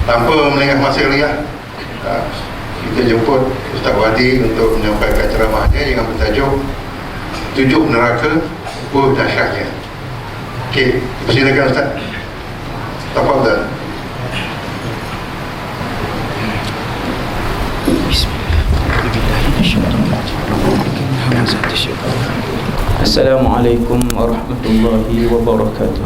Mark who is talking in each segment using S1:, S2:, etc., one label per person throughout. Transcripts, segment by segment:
S1: Tanpa melengah masa lagi kita jemput Ustaz Wadi untuk menyampaikan ceramahnya dengan bertajuk 7 neraka dahsyatnya. Okey, silakan Ustaz. Tafadhal.
S2: Assalamualaikum warahmatullahi wabarakatuh.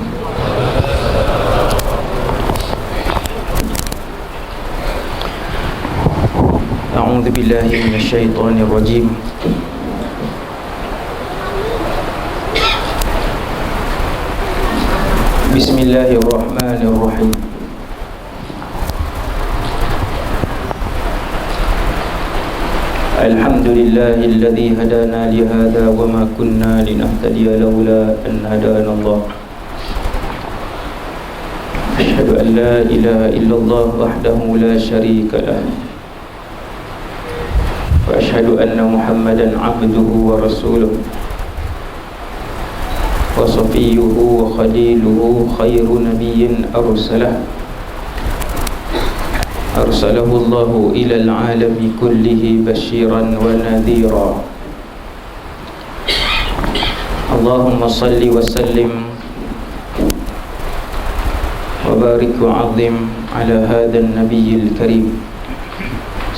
S2: A'udzu billahi minasyaitonir rajim. Bismillahirrahmanirrahim. Alhamdulillahilladzi hadana li hadza wa ma kunna linahtadiya laula an hadana Allah. Asyhadu an la ilaha illallah wahdahu la syarika lah. Wa asyhadu anna Muhammadan 'abduhu wa rasuluhu wa safiyyuhu wa khaliluhu khairu nabiyyin arsalahu Allahu ilal alami kullihi basyiran wa nadhira. Allahumma salli wa sallim wa barik wa azim ala hadhan nabiyyil karim,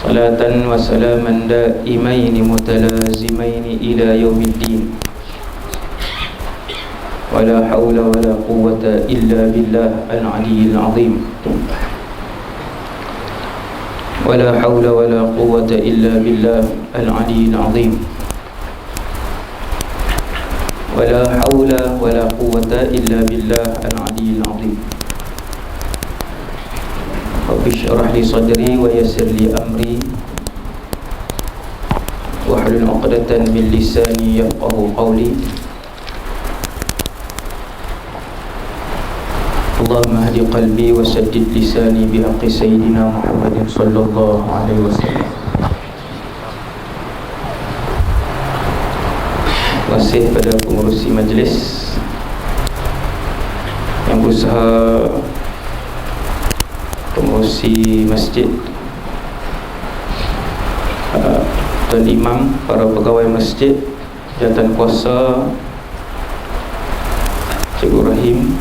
S2: salatan wa salaman daimaini mutalazimaini ila yaumiddin. Wa la hawla wa la quwwata illa billah al-'aliyyil 'azim. ولا حول ولا قوة إلا بالله العلي العظيم. ولا حول ولا قوة إلا بالله العلي العظيم. رب اشرح لي صدري ويسر لي أمري واحلل عقدة من لساني يفقهوا قولي. Allahumma hadi qalbi wa saddid lisani bihaqqi sayyidina Muhammadin sallallahu alaihi wasallam. Terima kasih pada pengurusi majlis yang berusaha, pengurusi masjid, Tuan Imam, para pegawai masjid, jawatan kuasa, Cikgu Rahim,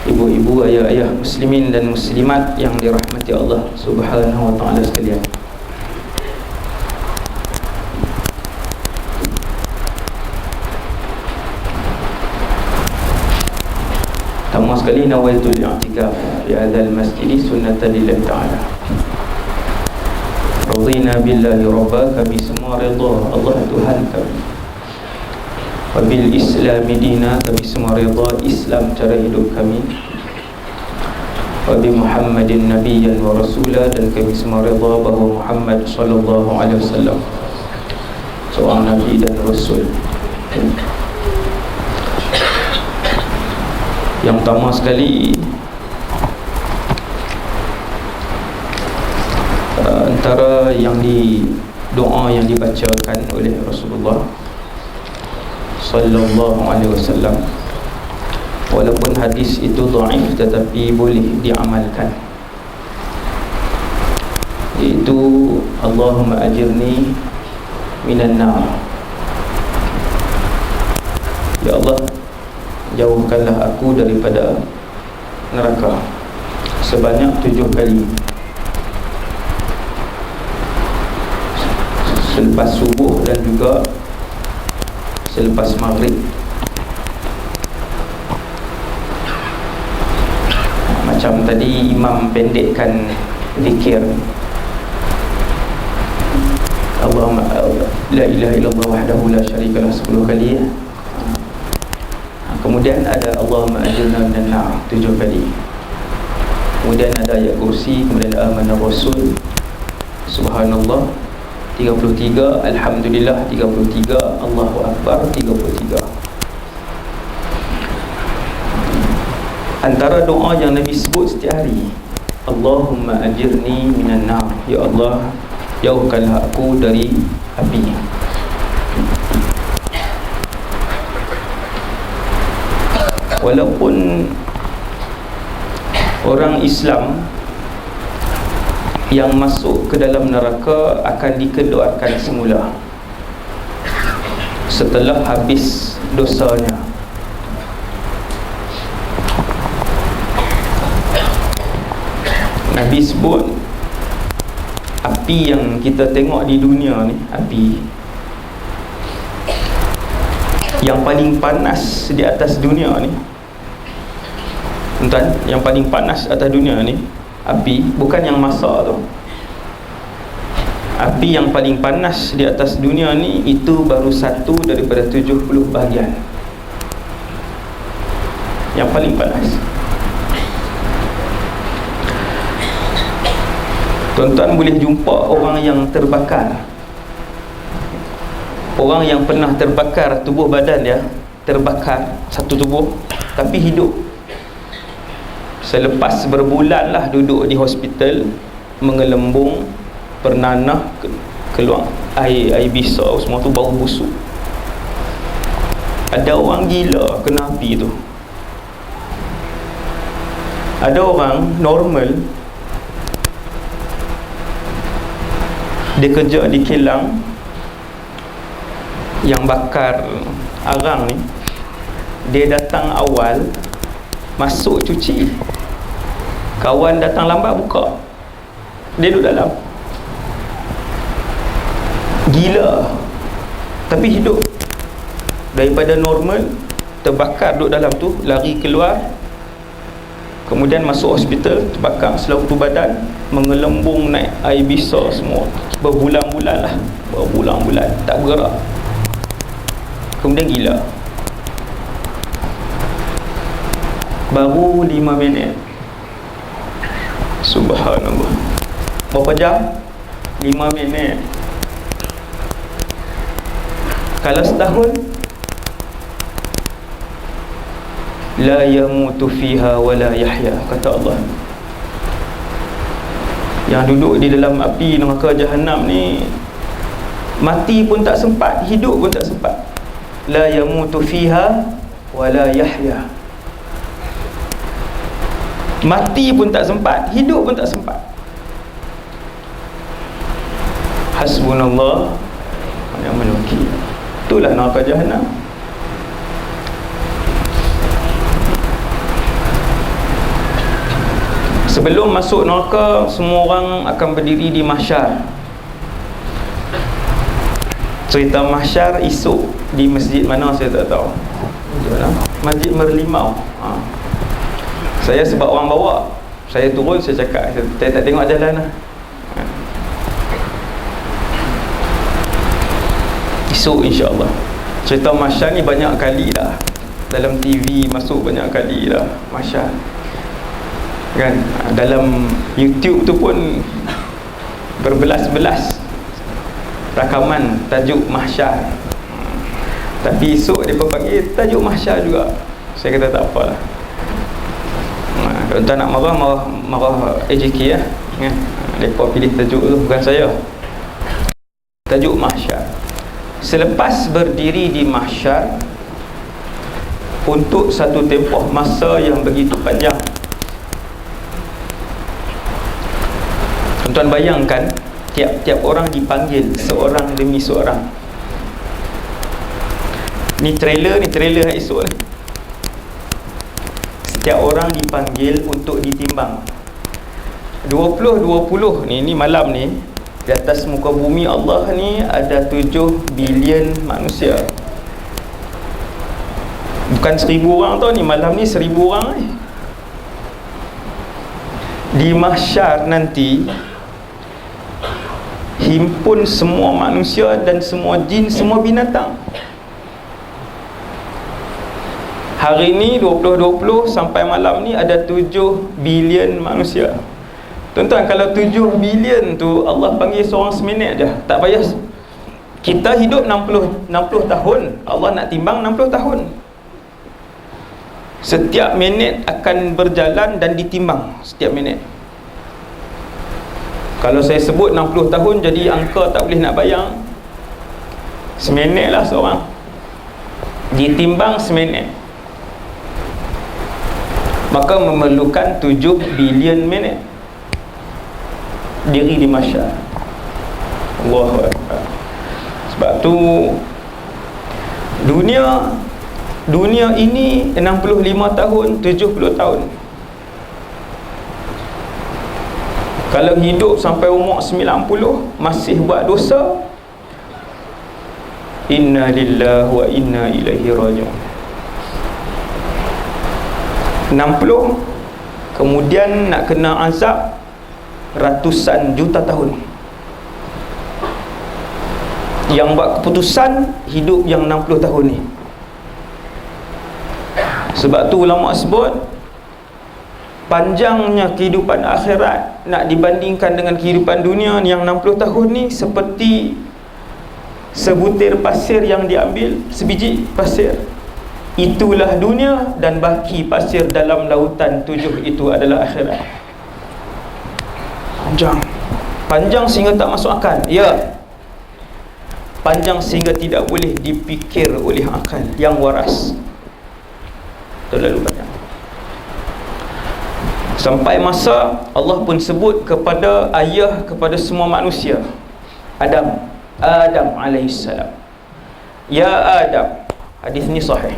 S2: ibu-ibu, ayah-ayah muslimin dan muslimat yang dirahmati Allah Subhanahu wa taala sekalian. Pertama sekali, nawaitul i'tikaf fi hadzal masjid sunnatan lillahi ta'ala. Radina billahi rabba, kami semua redha Allah Tuhan kami. Wabil islami dina, kami semua redha Islam cara hidup kami. Wabi Muhammadin nabiyyan wa rasulah, dan kami semua redha bahawa Muhammad sallallahu alaihi wasallam seorang nabi dan rasul. Yang pertama sekali, antara doa yang dibacakan oleh Rasulullah sallallahu alaihi wasallam, walaupun hadis itu dhaif tetapi boleh diamalkan, iaitu Allahumma ajirni minan nar. Ya Allah, jauhkanlah aku daripada neraka sebanyak 7 kali, selepas subuh dan juga selepas maghrib. Macam tadi imam pendekkan zikir Allahumma la ilaha illallah wahdahu la syarika lah 10 kali ya. Kemudian ada Allahumma ajirna minan nar 7 kali. Kemudian ada ayat kursi, kemudian amanah rasul, subhanallah 33, alhamdulillah 33, Allahu akbar 33. Antara doa yang Nabi sebut setiap hari, Allahumma ajirni minan nar, ya Allah, jauhkanlah aku dari api. Walaupun orang Islam yang masuk ke dalam neraka akan dikeluarkan semula setelah habis dosanya. Nabi sebut api yang kita tengok di dunia ni, api yang paling panas di atas dunia ni, tuan, yang paling panas atas dunia ni, api bukan yang masak tu. Api yang paling panas di atas dunia ni itu baru 1 daripada 70 bahagian. Yang paling panas. Tuan-tuan boleh jumpa orang yang terbakar, orang yang pernah terbakar, tubuh badan dia terbakar, satu tubuh, tapi hidup. Selepas berbulan lah duduk di hospital, mengelembung, bernanah, keluar air besar, semua tu bau busuk. Ada orang gila kena api tu. Ada orang normal, dia kerja di kilang yang bakar arang ni, dia datang awal, masuk cuci, kawan datang lambat buka, dia duduk dalam. Gila tapi hidup. Daripada normal, terbakar duduk dalam tu, lari keluar, kemudian masuk hospital, terbakar seluruh badan, mengelembung, naik air besar semua, berbulan-bulan lah, berbulan-bulan tak bergerak, kemudian gila. Baru 5 minit. Subhanallah. Berapa jam? 5 minit. Kalau setahun, la yamutu fiha wa la yahya, kata Allah. Yang duduk di dalam api neraka Jahannam ni, mati pun tak sempat, hidup pun tak sempat. La yamutu fiha wa la yahya. Mati pun tak sempat, hidup pun tak sempat. Hasbunallah wa ni'mal wakil. Itulah neraka Jahannam. Sebelum masuk neraka, semua orang akan berdiri di mahsyar. Cerita mahsyar esok di masjid mana saya tak tahu. Masjid Merlimau. Saya sebab orang bawa, saya turun, saya cakap, saya tak tengok jalan lah. Esok insya-Allah. Cerita mahsyar ni banyak kali dah, dalam TV masuk banyak kali dah mahsyar, kan? Dalam YouTube tu pun berbelas-belas rakaman tajuk mahsyar. Tapi esok dia panggil tajuk mahsyar juga. Saya kata tak apalah. Kalau tak nak marah AJK lah, kan? Mereka pilih tajuk tu, bukan saya. Tajuk mahsyar. Selepas berdiri di mahsyar untuk satu tempoh masa yang begitu panjang, tuan-tuan bayangkan, tiap-tiap orang dipanggil seorang demi seorang. Ni trailer esok ni. Setiap orang dipanggil untuk ditimbang. 20 ni malam ni, di atas muka bumi Allah ni ada 7 bilion manusia. Bukan 1000 orang tau ni, malam ni 1000 orang ni. Di mahsyar nanti, himpun semua manusia dan semua jin, semua binatang. Hari ni 2020 sampai malam ni ada 7 bilion manusia. Tuan-tuan, kalau 7 bilion tu Allah panggil seorang seminit je, tak payah. Kita hidup 60 tahun, Allah nak timbang 60 tahun. Setiap minit akan berjalan dan ditimbang setiap minit. Kalau saya sebut 60 tahun jadi angka tak boleh nak bayang. Seminit lah seorang, ditimbang seminit. Maka memerlukan 7 bilion minit. diri di mahsyar. Allahu Akbar. Sebab tu dunia ini 65 tahun, 70 tahun. Kalau hidup sampai umur 90 masih buat dosa, inna lillahi wa inna ilaihi raji'un. 60 kemudian nak kena azab ratusan juta tahun. Yang buat keputusan hidup yang 60 tahun ni. Sebab tu ulama sebut panjangnya kehidupan akhirat nak dibandingkan dengan kehidupan dunia yang 60 tahun ni seperti sebutir pasir yang diambil, sebiji pasir. Itulah dunia, dan baki pasir dalam lautan 7 itu adalah akhirat. Panjang sehingga tak masuk akal. Ya, panjang sehingga tidak boleh dipikir oleh akal yang waras. Terlalu panjang. Sampai masa Allah pun sebut kepada ayah kepada semua manusia, Adam alaihissalam, ya Adam, hadis ni sahih,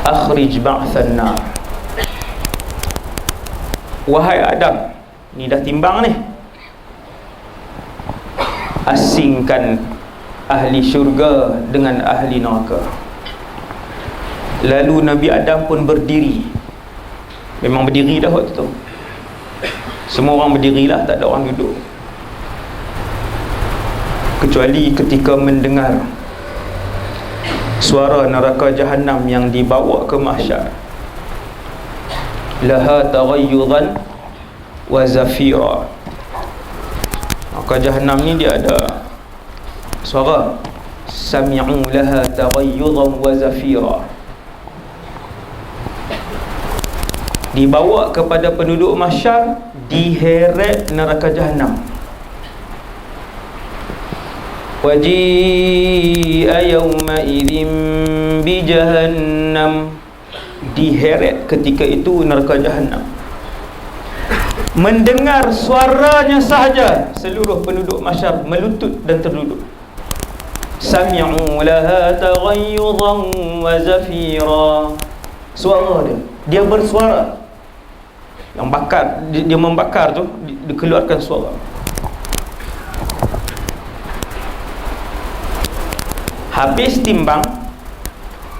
S2: akhrij ba'than nar, wahai Adam, ni dah timbang ni, asingkan ahli syurga dengan ahli neraka. Lalu Nabi Adam pun berdiri. Memang berdiri dah waktu tu. Semua orang berdirilah, tak ada orang duduk. Kecuali ketika mendengar suara neraka Jahannam yang dibawa ke mahsyar. Laha taghayyudan wa zafira. Neraka Jahannam ni dia ada suara, sami'u laha taghayyudan wa zafira. Dibawa kepada penduduk mahsyar, diheret neraka Jahannam. Waji'a yawma idzin bi jahannam, diheret ketika itu neraka Jahannam. Mendengar suaranya sahaja seluruh penduduk mahsyar melutut dan terduduk. Sami'u laha taghayyudan wa zafira. Suara dia bersuara. Yang bakar, dia membakar tu, dikeluarkan suara. Habis timbang,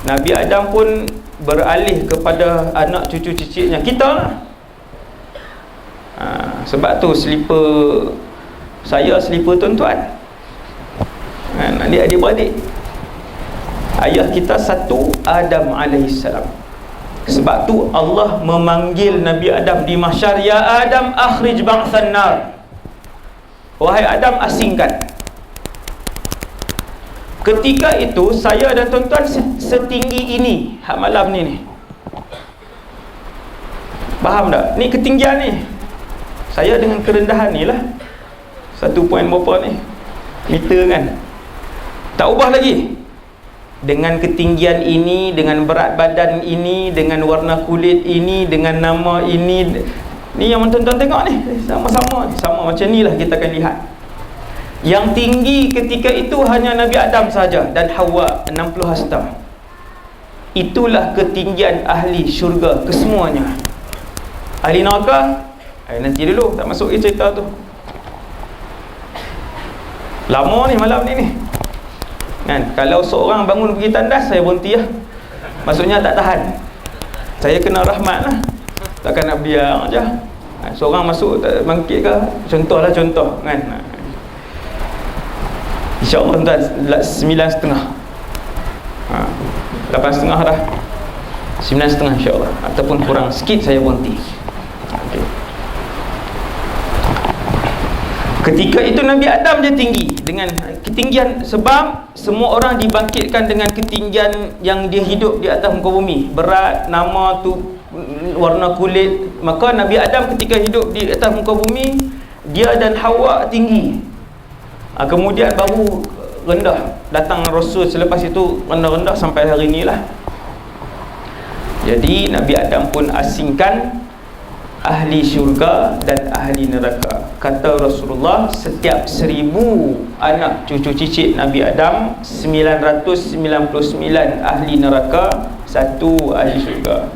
S2: Nabi Adam pun beralih kepada anak cucu cicitnya, kita lah. Sebab tu selipar saya, selipar tuan-tuan, adik-adik, ayah kita satu, Adam alaihissalam. Sebab tu Allah memanggil Nabi Adam di mahsyar, ya Adam akhrij ba'than nar, wahai Adam, asingkan. Ketika itu saya dan tuan-tuan setinggi ini, hak malam ni. Faham tak? Ni ketinggian ni. Saya dengan kerendahan ni lah 1 point berapa ni meter kan. Tak ubah lagi. Dengan ketinggian ini, dengan berat badan ini, dengan warna kulit ini, dengan nama ini. Ni yang tuan-tuan tengok ni, sama-sama ni. Sama macam ni lah kita akan lihat. Yang tinggi ketika itu hanya Nabi Adam saja dan Hawa 60 hasta. Itulah ketinggian ahli syurga kesemuanya. Ahli neraka, nanti dulu, tak masuk cerita tu. Lama ni malam ni kan. Kalau seorang bangun pergi tandas, saya berhenti lah. Maksudnya tak tahan. Saya kena rahmat lah. Takkan nak biar je. Seorang masuk tak bangkit ke, contoh kan. InsyaAllah tuan 9.30 8.30 dah, 9.30 insyaAllah. Ataupun kurang sikit saya berhenti. Okay. Ketika itu Nabi Adam dia tinggi dengan ketinggian, sebab semua orang dibangkitkan dengan ketinggian yang dia hidup di atas muka bumi. Berat, nama tu, warna kulit. Maka Nabi Adam ketika hidup di atas muka bumi, dia dan Hawa tinggi. Kemudian baru rendah. Datang Rasul selepas itu, rendah-rendah sampai hari inilah. Jadi Nabi Adam pun asingkan ahli syurga dan ahli neraka. Kata Rasulullah, setiap 1000 anak cucu cicit Nabi Adam, 999 ahli neraka, 1 ahli syurga.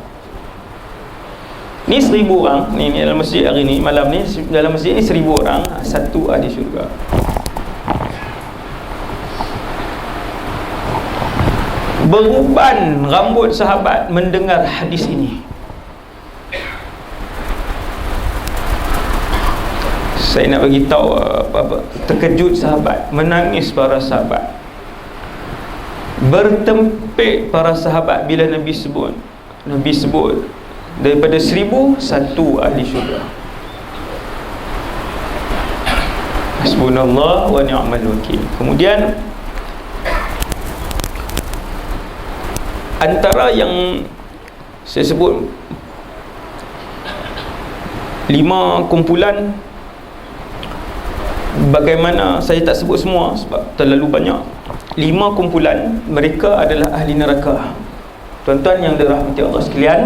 S2: Ni 1000 orang ni dalam masjid hari ni, malam ni dalam masjid ni 1000 orang, 1 ahli syurga. Beruban rambut sahabat mendengar hadis ini. Saya nak bagi tahu apa, terkejut sahabat, menangis para sahabat, bertempik para sahabat bila Nabi sebut daripada 1000, 1 ahli syurga. Hasbunallah wa ni'mal wakil. Kemudian antara yang saya sebut 5 kumpulan, bagaimana saya tak sebut semua sebab terlalu banyak. 5 kumpulan mereka adalah ahli neraka. Tuan-tuan yang dirahmati Allah sekalian,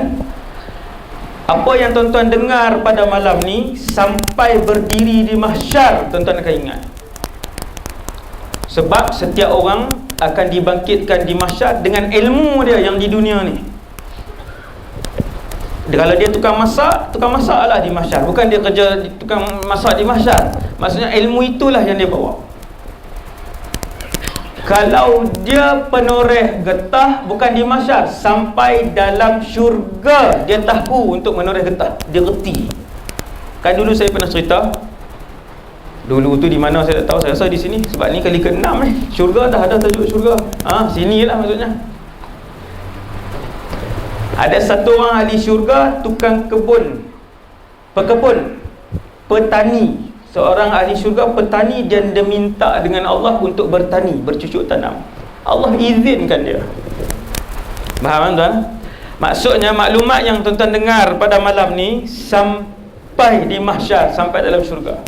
S2: apa yang tuan-tuan dengar pada malam ni sampai berdiri di mahsyar, tuan-tuan akan ingat. Sebab setiap orang akan dibangkitkan di mahsyar dengan ilmu dia yang di dunia ni. Kalau dia tukang masak lah di mahsyar, bukan dia kerja tukang masak di mahsyar. Maksudnya ilmu itulah yang dia bawa. Kalau dia penoreh getah, bukan di mahsyar, sampai dalam syurga dia tahu untuk menoreh getah, dia reti. Kan dulu saya pernah cerita, dulu tu di mana saya tak tahu, saya rasa di sini, sebab ni kali ke-6 syurga dah ada tajuk syurga. Sinilah maksudnya. Ada satu orang ahli syurga, tukang kebun, pekebun, petani. Seorang ahli syurga petani, dan dia minta dengan Allah untuk bertani, bercucuk tanam. Allah izinkan dia. Faham tuan? Maksudnya maklumat yang tuan-tuan dengar pada malam ni sampai di mahsyar, sampai dalam syurga.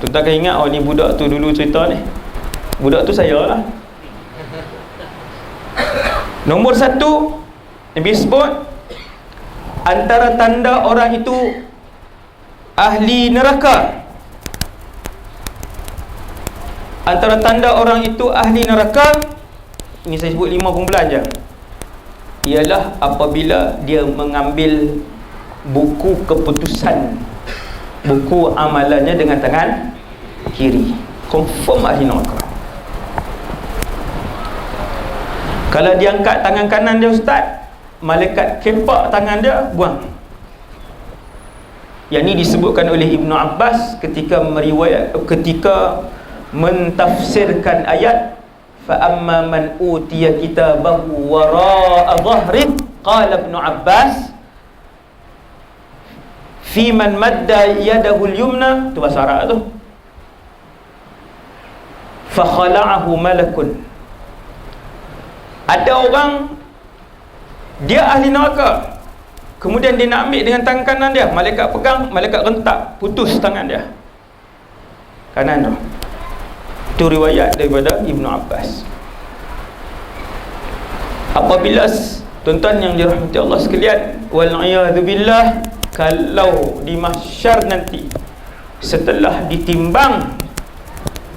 S2: Tuan-tuan akan ingat, oh ni budak tu dulu cerita ni. Budak tu saya lah. Nombor 1, Nabi sebut antara tanda orang itu ahli neraka. Antara tanda orang itu ahli neraka, ini saya sebut 5 kumpulan je, ialah apabila dia mengambil buku keputusan, buku amalannya dengan tangan kiri. Confirm ahli neraka. Kalau dia angkat tangan kanan dia, ustaz, malaikat kepak tangan dia, buang. Yang ini disebutkan oleh Ibnu Abbas ketika mentafsirkan ayat fa amma man utiya kitabahu wara'a dhahri, qala Ibnu Abbas fi man madda yadahu al-yumna, tu bahasa Arab tu, fa khala'ahu malakun. Ada orang dia ahli neraka, kemudian dia nak ambil dengan tangan kanan dia, malaikat pegang, malaikat rentak, putus tangan dia kanan tu. Itu riwayat daripada Ibnu Abbas. Apabila tuan-tuan yang dirahmati Allah sekalian, wal'iyadzubillah, kalau di mahsyar nanti, setelah ditimbang,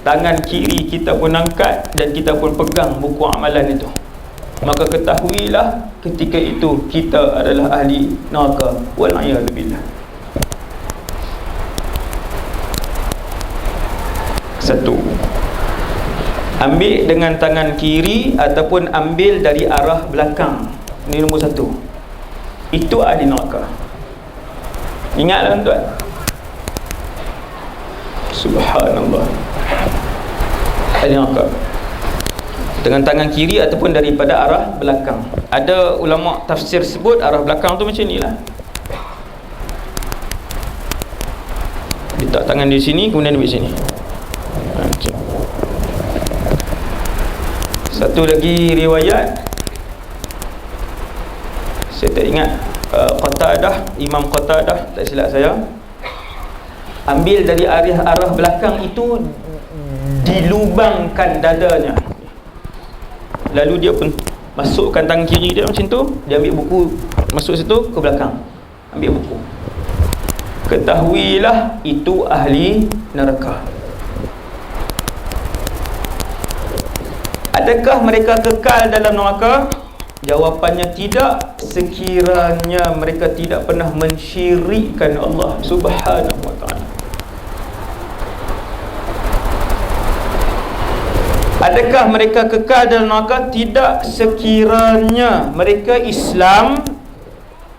S2: tangan kiri kita pun angkat dan kita pun pegang buku amalan itu, maka ketahuilah ketika itu kita adalah ahli neraka, wal'iyadzubillah. 1, ambil dengan tangan kiri ataupun ambil dari arah belakang. Ini nombor 1. Itu ahli neraka. Ingatlah tuan. Subhanallah. Ahli neraka dengan tangan kiri ataupun daripada arah belakang. Ada ulama tafsir sebut arah belakang tu macam inilah. Letak tangan di sini, kemudian ambil sini. Macam. Satu lagi riwayat, saya tak ingat, Qatadah, Imam Qatadah, tak silap saya, ambil dari arah belakang itu, dilubangkan dadanya. Lalu dia pun masukkan tangan kiri dia macam tu, dia ambil buku, masuk situ ke belakang, ambil buku. Ketahuilah itu ahli neraka. Adakah mereka kekal dalam neraka? Jawapannya tidak, sekiranya mereka tidak pernah mensyirikkan Allah Subhanahu wa ta'ala. Adakah mereka kekal dalam neraka? Tidak, sekiranya mereka Islam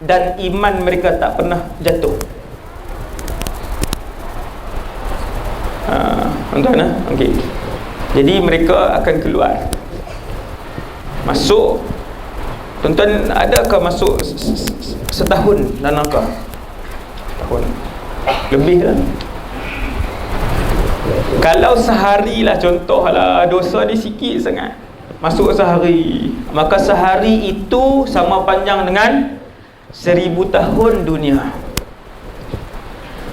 S2: dan iman mereka tak pernah jatuh. Tuan-tuan, okey. Jadi mereka akan keluar, masuk. Tuan-tuan, adakah masuk setahun dalam neraka? Setahun lebih lah. Kalau sehari lah, contohlah, dosa dia sikit sangat, masuk sehari, maka sehari itu sama panjang dengan 1000 tahun dunia.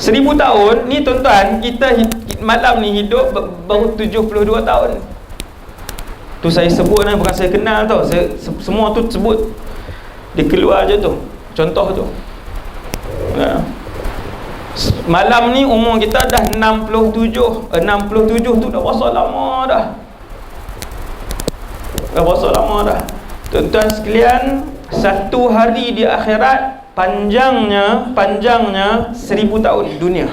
S2: 1000 tahun ni tuan-tuan, kita malam ni hidup baru 72 tahun. Tu saya sebut lah, bukan saya kenal tau. Semua tu sebut, dia keluar je tu, contoh tu. Malam ni umur kita dah 67. 67 tu dah berasa lama dah. Dah berasa lama dah. Tuan-tuan sekalian, satu hari di akhirat panjangnya 1000 tahun dunia.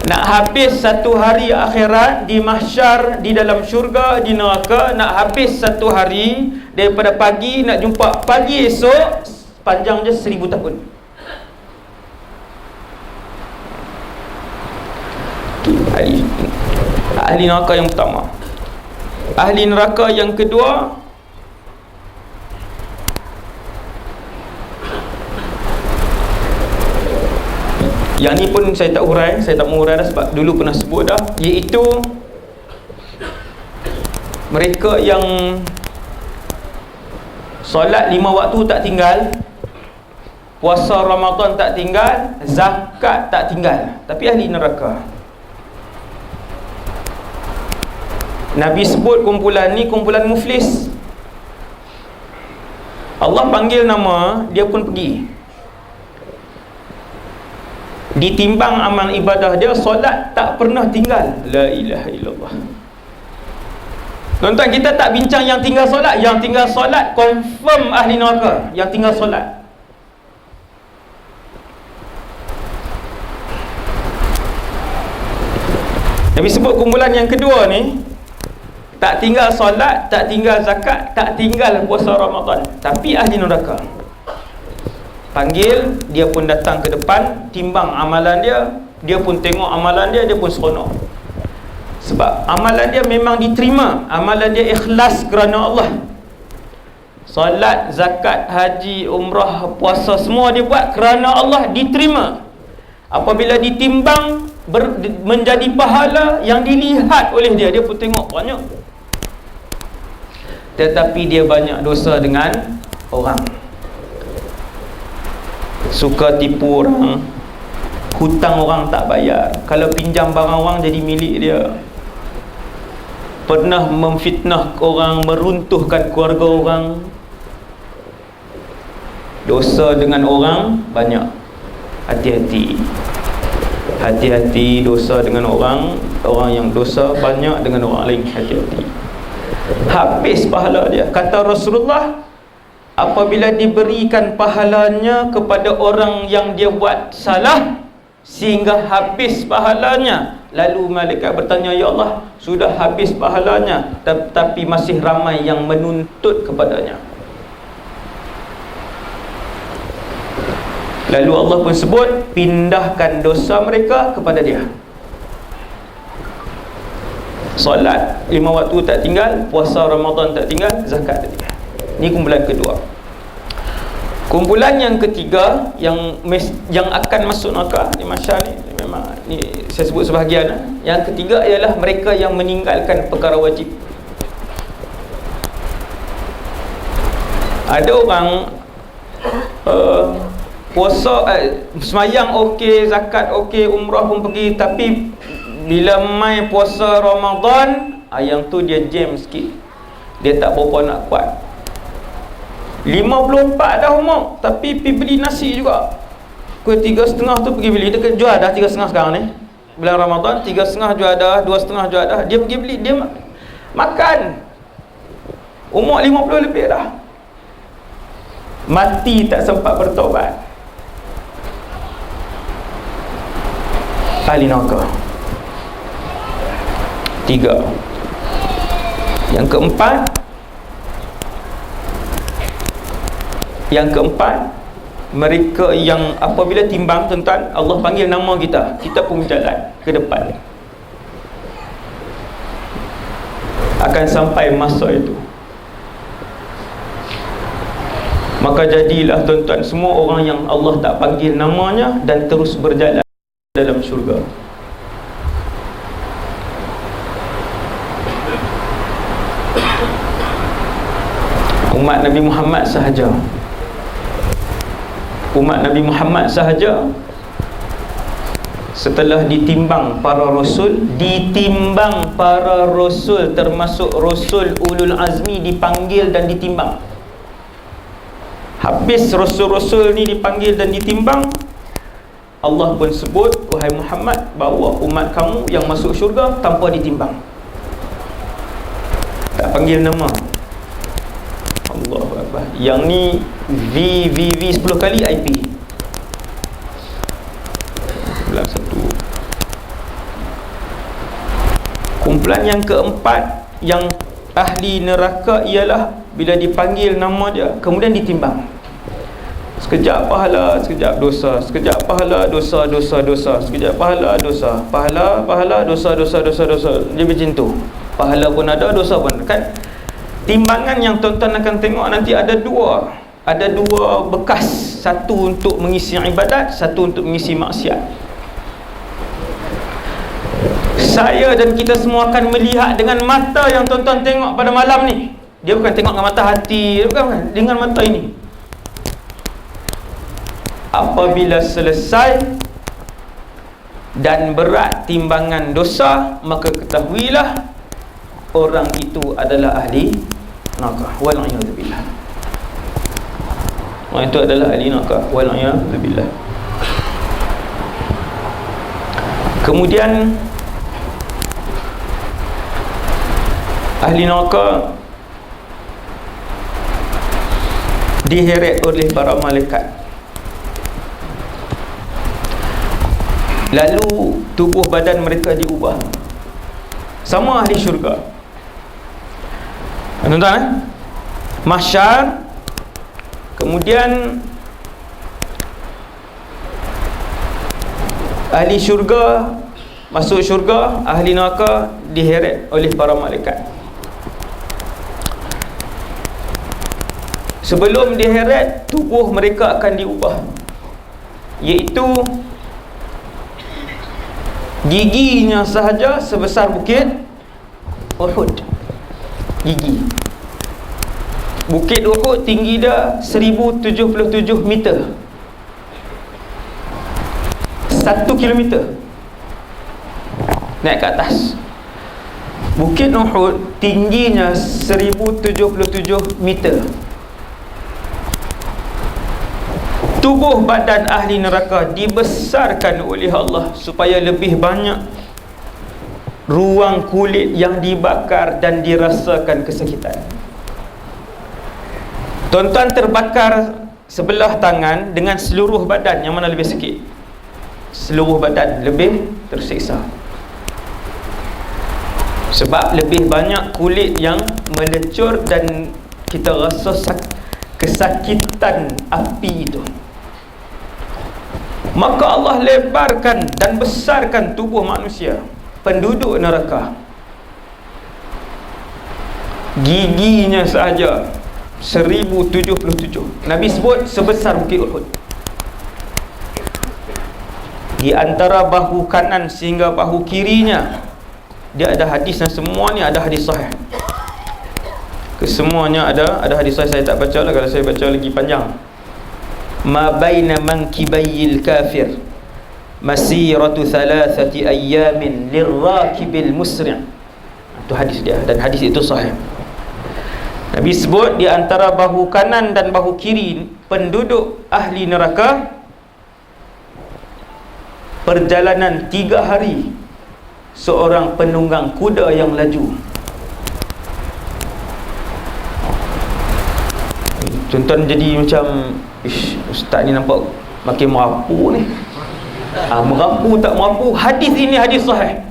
S2: Nak habis satu hari akhirat di mahsyar, di dalam syurga, di neraka, nak habis satu hari daripada pagi nak jumpa pagi esok, panjang je 1000 tahun. Ahli neraka yang pertama. Ahli neraka yang kedua, yang ni pun saya tak hurai, saya tak mengurai dah sebab dulu pernah sebut dah, iaitu mereka yang solat 5 waktu tak tinggal, puasa Ramadan tak tinggal, zakat tak tinggal, tapi ahli neraka. Nabi sebut kumpulan ni kumpulan muflis. Allah panggil nama, dia pun pergi. Ditimbang amal ibadah dia, solat tak pernah tinggal. La ilaha illallah. Tuan-tuan, kita tak bincang yang tinggal solat. Yang tinggal solat confirm ahli neraka. Yang tinggal solat. Nabi sebut kumpulan yang kedua ni, tak tinggal solat, tak tinggal zakat, tak tinggal puasa Ramadan, tapi ahli neraka. Panggil, dia pun datang ke depan, timbang amalan dia, dia pun tengok amalan dia, dia pun seronok. Sebab amalan dia memang diterima, amalan dia ikhlas kerana Allah. Solat, zakat, haji, umrah, puasa, semua dia buat kerana Allah, diterima. Apabila ditimbang menjadi pahala yang dilihat oleh dia, dia pun tengok banyak. Tetapi dia banyak dosa dengan orang. Suka tipu orang, hutang orang tak bayar, kalau pinjam barang orang jadi milik dia, pernah memfitnah orang, meruntuhkan keluarga orang. Dosa dengan orang banyak. Hati-hati. Hati-hati dosa dengan orang. Orang yang dosa banyak dengan orang lain, hati-hati. Habis pahala dia. Kata Rasulullah, apabila diberikan pahalanya kepada orang yang dia buat salah sehingga habis pahalanya, lalu malaikat bertanya, ya Allah, sudah habis pahalanya, tetapi masih ramai yang menuntut kepadanya. Lalu Allah pun sebut, pindahkan dosa mereka kepada dia. Solat 5 waktu tak tinggal, puasa Ramadan tak tinggal, zakat tak tinggal. Ini kumpulan kedua. Kumpulan yang ketiga yang akan masuk neraka di mahsyar ni, memang ni saya sebut sebahagian. Yang ketiga ialah mereka yang meninggalkan perkara wajib. Ada orang puasa, semayang okey, zakat okey, umrah pun pergi, tapi bila mai puasa Ramadan, yang tu dia jam sikit, dia tak berapa nak kuat. 54 dah umur, tapi pergi beli nasi juga. Kuih 3,5 tu pergi beli. Dia jual dah 3,5 sekarang ni. Bulan Ramadan 3,5 jual dah, 2,5 jual dah. Dia pergi beli, dia makan. Umur 50 lebih dah. Mati tak sempat bertaubat. Ahli neraka. 3. Yang keempat, mereka yang apabila timbang, tuan-tuan, Allah panggil nama kita, kita pun berjalan ke depan, akan sampai masa itu. Maka jadilah, tuan-tuan, semua orang yang Allah tak panggil namanya dan terus berjalan dalam syurga. Umat Nabi Muhammad sahaja. Umat Nabi Muhammad sahaja setelah ditimbang para rasul, termasuk rasul ulul azmi, dipanggil dan ditimbang. Habis rasul-rasul ni dipanggil dan ditimbang, Allah pun sebut, wahai Muhammad, bawa umat kamu yang masuk syurga tanpa ditimbang. Tak panggil nama. Allahu Akbar. Yang ni VVV 10 kali IP. Bilang satu. Kumpulan yang keempat, yang ahli neraka, ialah bila dipanggil nama dia, kemudian ditimbang. Sekejap pahala, sekejap dosa, sekejap pahala, dosa, sekejap pahala, dosa, pahala, dosa. Dia macam tu. Pahala pun ada, dosa pun ada. Kan timbangan yang tuan-tuan akan tengok nanti ada dua bekas, satu untuk mengisi ibadat, satu untuk mengisi maksiat. Saya dan kita semua akan melihat dengan mata yang tuan-tuan tengok pada malam ni. Dia bukan tengok dengan mata hati, bukan, dengan mata ini. Apabila selesai dan berat timbangan dosa, maka ketahuilah orang itu adalah ahli neraka. Wal'iyadzubillah. Orang itu adalah ahli neraka. Wal'iyadzubillah. Kemudian ahli neraka diheret oleh para malaikat. Lalu tubuh badan mereka diubah. Sama ahli syurga. Tuan-tuan, mahsyar. Kemudian ahli syurga masuk syurga, ahli neraka diheret oleh para malaikat. Sebelum diheret, tubuh mereka akan diubah, iaitu giginya sahaja sebesar bukit Uhud. Gigi Bukit Uhud tinggi dah 1077 meter, 1 kilometer naik ke atas. Bukit Uhud tingginya 1077 meter. Tubuh badan ahli neraka dibesarkan oleh Allah supaya lebih banyak ruang kulit yang dibakar dan dirasakan kesakitan. Tuan-tuan terbakar sebelah tangan dengan seluruh badan, yang mana lebih sikit? Seluruh badan lebih tersiksa, sebab lebih banyak kulit yang melecur dan kita rasa kesakitan api itu. Maka Allah lebarkan dan besarkan tubuh manusia, penduduk neraka. Giginya sahaja 1077. Nabi sebut sebesar bukit Uhud. Di antara bahu kanan sehingga bahu kirinya, dia ada hadis, dan semua ni ada hadis sahih. Kesemuanya ada hadis sahih. Saya tak baca lah, kalau saya baca lagi panjang. Ma baina mankibayil kafir masiratu 3 ayyamin lirrakibil musri'. Itu hadis dia, dan hadis itu sahih. Nabi sebut di antara bahu kanan dan bahu kiri penduduk ahli neraka perjalanan 3 hari seorang penunggang kuda yang laju. Tuan-tuan jadi macam, ustaz ni nampak makin merapu ni. Merapu tak merapu, hadis ini hadis sahih.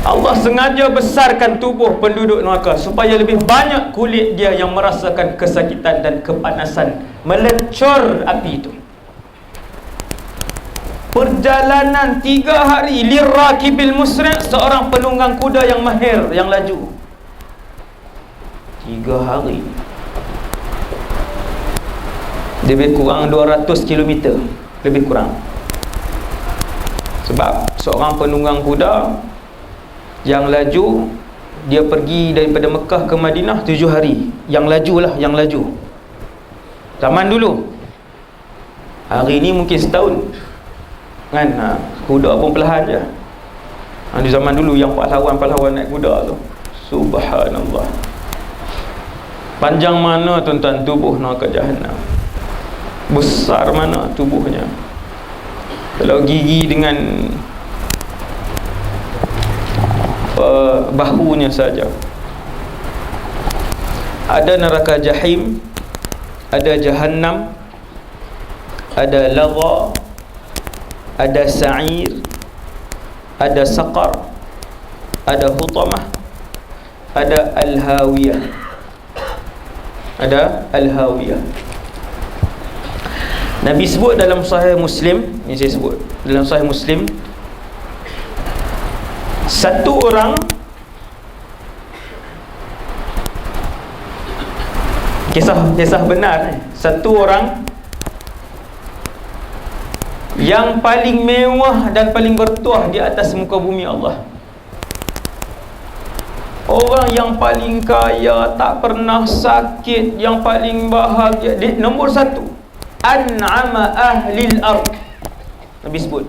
S2: Allah sengaja besarkan tubuh penduduk neraka supaya lebih banyak kulit dia yang merasakan kesakitan dan kepanasan melencor api itu. Perjalanan 3 hari lirakibil musri', seorang penunggang kuda yang mahir, yang laju. 3 hari. Lebih kurang 200 km. Lebih kurang. Sebab seorang penunggang kuda yang laju, dia pergi daripada Mekah ke Madinah 7 hari. Yang laju lah, yang laju. Zaman dulu. Hari ni mungkin setahun. Kan? Kuda pun perlahan je. Di zaman dulu yang pahlawan-pahlawan naik kuda tu. Subhanallah. Panjang mana tuan-tuan tubuh neraka Jahannam? Besar mana tubuhnya? Kalau gigi dengan bahunya saja. Ada neraka Jahim, ada Jahannam, ada Lagha, ada Sa'ir, ada Saqar, ada Hutamah, ada Al-Hawiyah. Ada Al-Hawiyah. Nabi sebut dalam Sahih Muslim, ni saya sebut dalam Sahih Muslim, satu orang kisah benar, satu orang yang paling mewah dan paling bertuah di atas muka bumi Allah. Orang yang paling kaya, tak pernah sakit, yang paling bahagia, nombor 1, an'ama ahlil ard. Nabi sebut,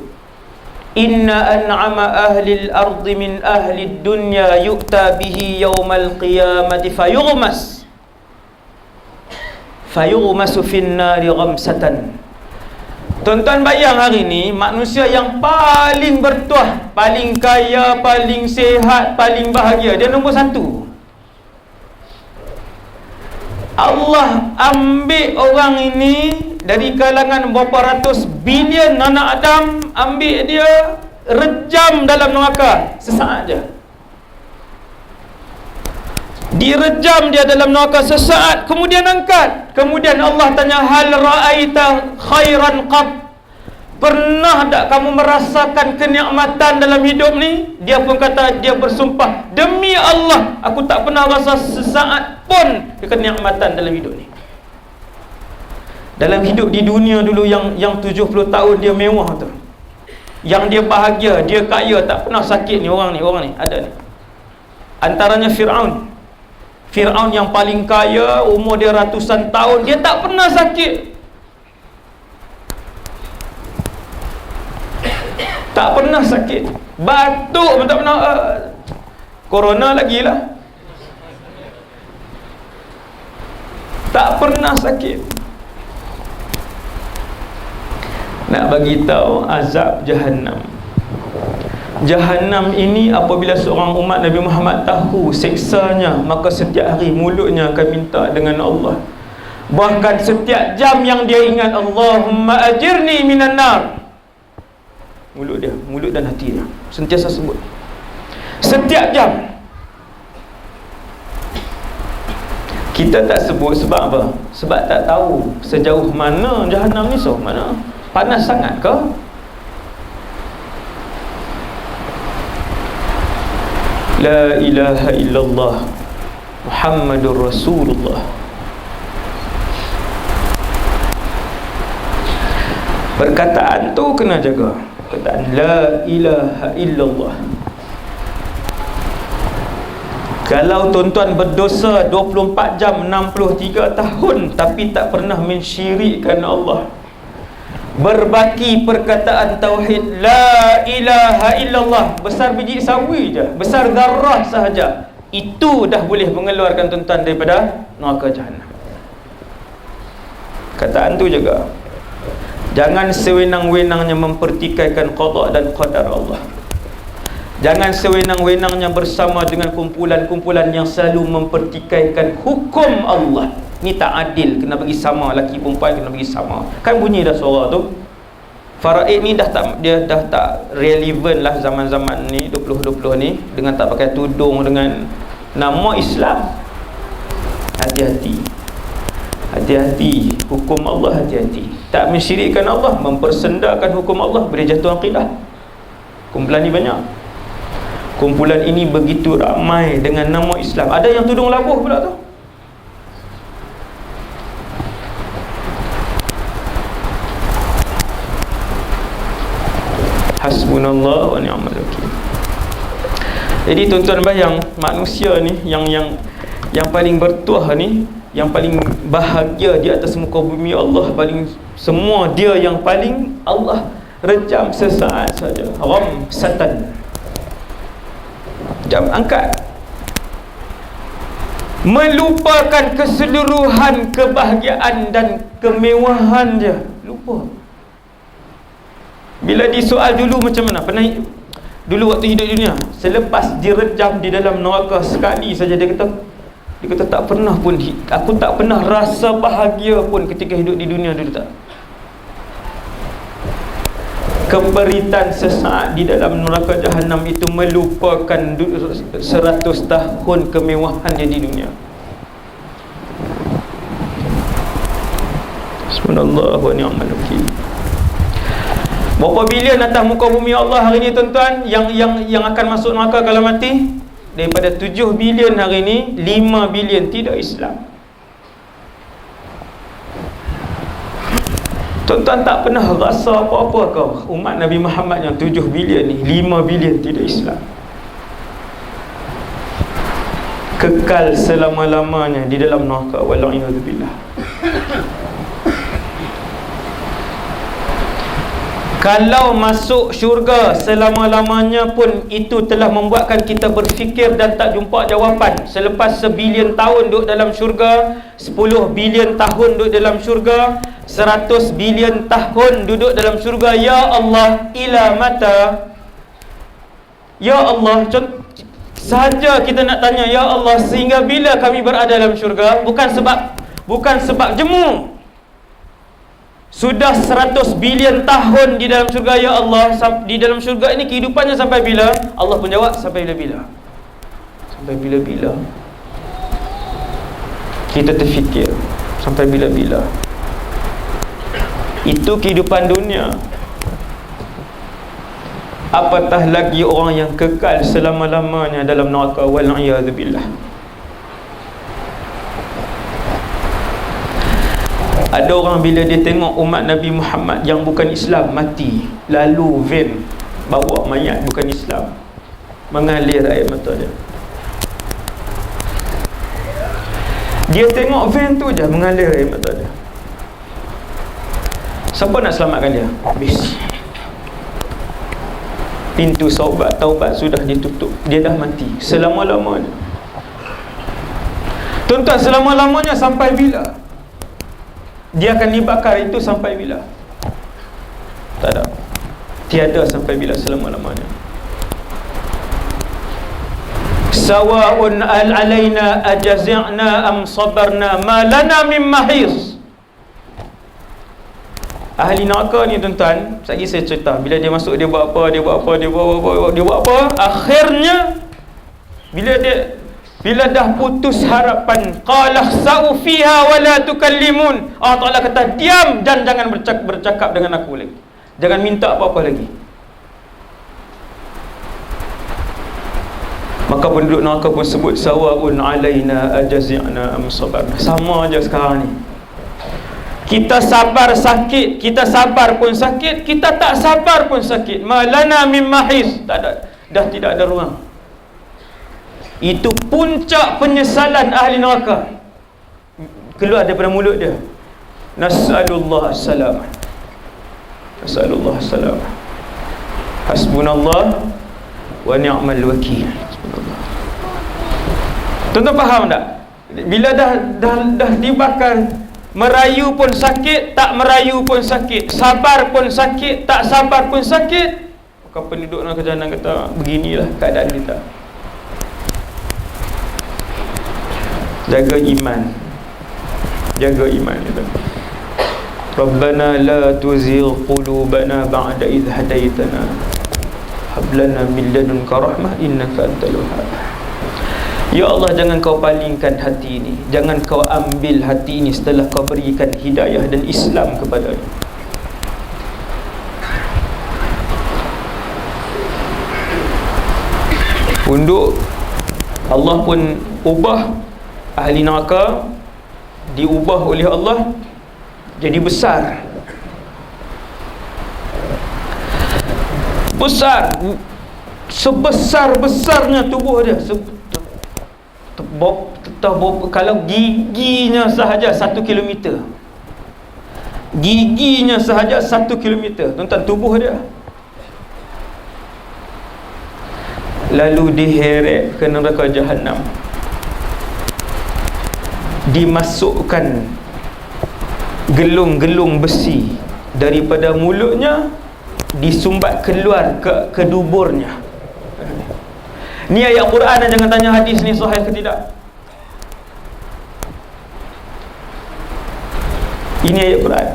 S2: inna an'ama ahlil ardi min ahlid dunya yu'ta bihi yawmal qiyamati fayughmasu fin nari ghamsatan. Tuan-tuan bayang hari ni, manusia yang paling bertuah, paling kaya, paling sihat, paling bahagia, dia nombor 1. Allah ambil orang ini dari kalangan berapa ratus bilion anak Adam, ambil dia, rejam dalam neraka sesaat je. Direjam dia dalam neraka sesaat, kemudian angkat. Kemudian Allah tanya, hal ra'aita khairan qab? Pernah tak kamu merasakan kenikmatan dalam hidup ni? Dia pun kata, dia bersumpah, demi Allah, aku tak pernah rasa sesaat pun kenikmatan dalam hidup ni. Dalam hidup di dunia dulu yang 70 tahun dia mewah tu, yang dia bahagia, dia kaya, tak pernah sakit ni orang ni ada ni. Antaranya Fir'aun yang paling kaya, umur dia ratusan tahun, dia tak pernah sakit. Tak pernah sakit. Batuk pun tak pernah. Corona lagi lah. Tak pernah sakit. Nak bagi tahu azab Jahannam. Jahannam ini apabila seorang umat Nabi Muhammad tahu siksanya, maka setiap hari mulutnya akan minta dengan Allah. Bahkan setiap jam yang dia ingat, Allahumma ajirni minan nar, mulut dan hati dia sentiasa sebut setiap jam. Kita tak sebut sebab apa? Sebab tak tahu sejauh mana Jahannam ni, sejauh mana, panas sangat ke? La ilaha illallah Muhammadur Rasulullah. Perkataan tu kena jaga. Perkataan la ilaha illallah. Kalau tuan-tuan berdosa 24 jam 63 tahun tapi tak pernah mensyirikkan Allah, berbaki perkataan tauhid la ilaha illallah, besar biji sawi je, besar darah sahaja, itu dah boleh mengeluarkan tuan-tuan daripada neraka jahanam. Kataan tu juga, jangan sewenang-wenangnya mempertikaikan qada dan qadar Allah. Jangan sewenang-wenangnya bersama dengan kumpulan-kumpulan yang selalu mempertikaikan hukum Allah. Ni tak adil, kena bagi sama, laki perempuan kena bagi sama. Kan bunyi dah suara tu. Faraid ni dah tak relevan lah zaman-zaman ni 2020 ni, dengan tak pakai tudung dengan nama Islam. Hati-hati. Hati-hati hukum Allah, hati-hati. Tak mensyirikkan Allah, mempersendakan hukum Allah, boleh jatuh akidah. Kumpulan ni banyak. Kumpulan ini begitu ramai dengan nama Islam. Ada yang tudung labuh pula tu. Hasbunallah wa ni'mal wakil. Jadi tuan-tuan bayang, manusia ni yang paling bertuah ni, yang paling bahagia di atas muka bumi Allah, paling semua dia yang paling Allah rejam sesaat saja. Ramsatan, jam angkat, melupakan keseluruhan kebahagiaan dan kemewahan dia. Lupa. Bila disoal dulu macam mana, pernah dulu waktu hidup dunia, selepas direjam di dalam neraka sekali saja, dia kata tak pernah pun, aku tak pernah rasa bahagia pun ketika hidup di dunia dulu, tak. Keperitan sesaat di dalam neraka jahanam itu melupakan 100 tahun kemewahannya di dunia. Subhanallah wa ni'mal wakil. Berapa bilion atas muka bumi Allah hari ni tuan-tuan yang akan masuk neraka kalau mati? Daripada 7 bilion hari ni, 5 bilion tidak Islam. Tuan-tuan tak pernah rasa apa-apa kau umat Nabi Muhammad yang 7 bilion ni, 5 bilion tidak Islam. Kekal selama-lamanya di dalam neraka, wala'iyadzubillah. Kalau masuk syurga selama-lamanya pun, itu telah membuatkan kita berfikir dan tak jumpa jawapan. Selepas 1 bilion tahun duduk dalam syurga, 10 bilion tahun duduk dalam syurga, 100 bilion tahun duduk dalam syurga. Ya Allah, ila mata? Ya Allah, sahaja kita nak tanya, ya Allah, sehingga bila kami berada dalam syurga? Bukan sebab jemu. Sudah 100 bilion tahun di dalam syurga, ya Allah. Di dalam syurga ini kehidupannya sampai bila? Allah pun jawab, sampai bila-bila. Sampai bila-bila. Kita terfikir, sampai bila-bila. Itu kehidupan dunia. Apatah lagi orang yang kekal selama-lamanya dalam neraka, wal'iyadzubillah. Ada orang bila dia tengok umat Nabi Muhammad yang bukan Islam mati, lalu van bawa mayat bukan Islam, mengalir air mata dia. Dia tengok van tu je, mengalir air mata dia. Siapa nak selamatkan dia? Habis. Pintu taubat sudah ditutup. Dia dah mati selama-lamanya. Tuan-tuan, selama-lamanya sampai bila? Dia akan dibakar itu sampai bila? Tak ada. Tiada sampai bila, selama-lamanya. Sawa'un alaina ajazi'na am sabarna ma lana min mahis. Ahli neraka ni tuan-tuan, lagi saya cerita, bila dia masuk, dia buat apa, akhirnya bila dah putus harapan, qala khsa'u fiha wa la tukallimun. Allah Ta'ala kata, diam dan jangan bercakap dengan aku lagi. Jangan minta apa-apa lagi. Maka penduduk neraka pun sebut, sawa'un alaina ajazi'na am sabarna. Sama aja sekarang ni. Kita sabar sakit, kita sabar pun sakit, kita tak sabar pun sakit. Malana min mahis. Tak ada, dah tidak ada ruang. Itu puncak penyesalan ahli neraka, keluar daripada mulut dia, nas'alullah as-salamah. Nasallallahu salam. Hasbunallah wa ni'mal wakil. Tuan-tuan faham tak? Bila dah dibakar, merayu pun sakit, tak merayu pun sakit, sabar pun sakit, tak sabar pun sakit, maka penduduk neraka jahanam kata, beginilah keadaan kita. Jaga iman. Jaga iman kita. Rabbana la tuzigh qulubana ba'da idh hadaitana hab lana min ladunka rahmah innaka antal wahhab. Ya Allah, jangan kau palingkan hati ini, jangan kau ambil hati ini setelah kau berikan hidayah dan Islam kepadanya. Untuk Allah pun ubah ahli neraka, diubah oleh Allah jadi besar. Besar, sebesar-besarnya tubuh dia. Kalau giginya sahaja 1 kilometer, giginya sahaja 1 kilometer, tuan-tuan, tubuh dia. Lalu diheret ke neraka jahanam, dimasukkan gelung-gelung besi daripada mulutnya, disumbat keluar ke duburnya. Ni ayat Quran, dan jangan tanya hadis ni sahih ke tidak. Ini ayat Quran.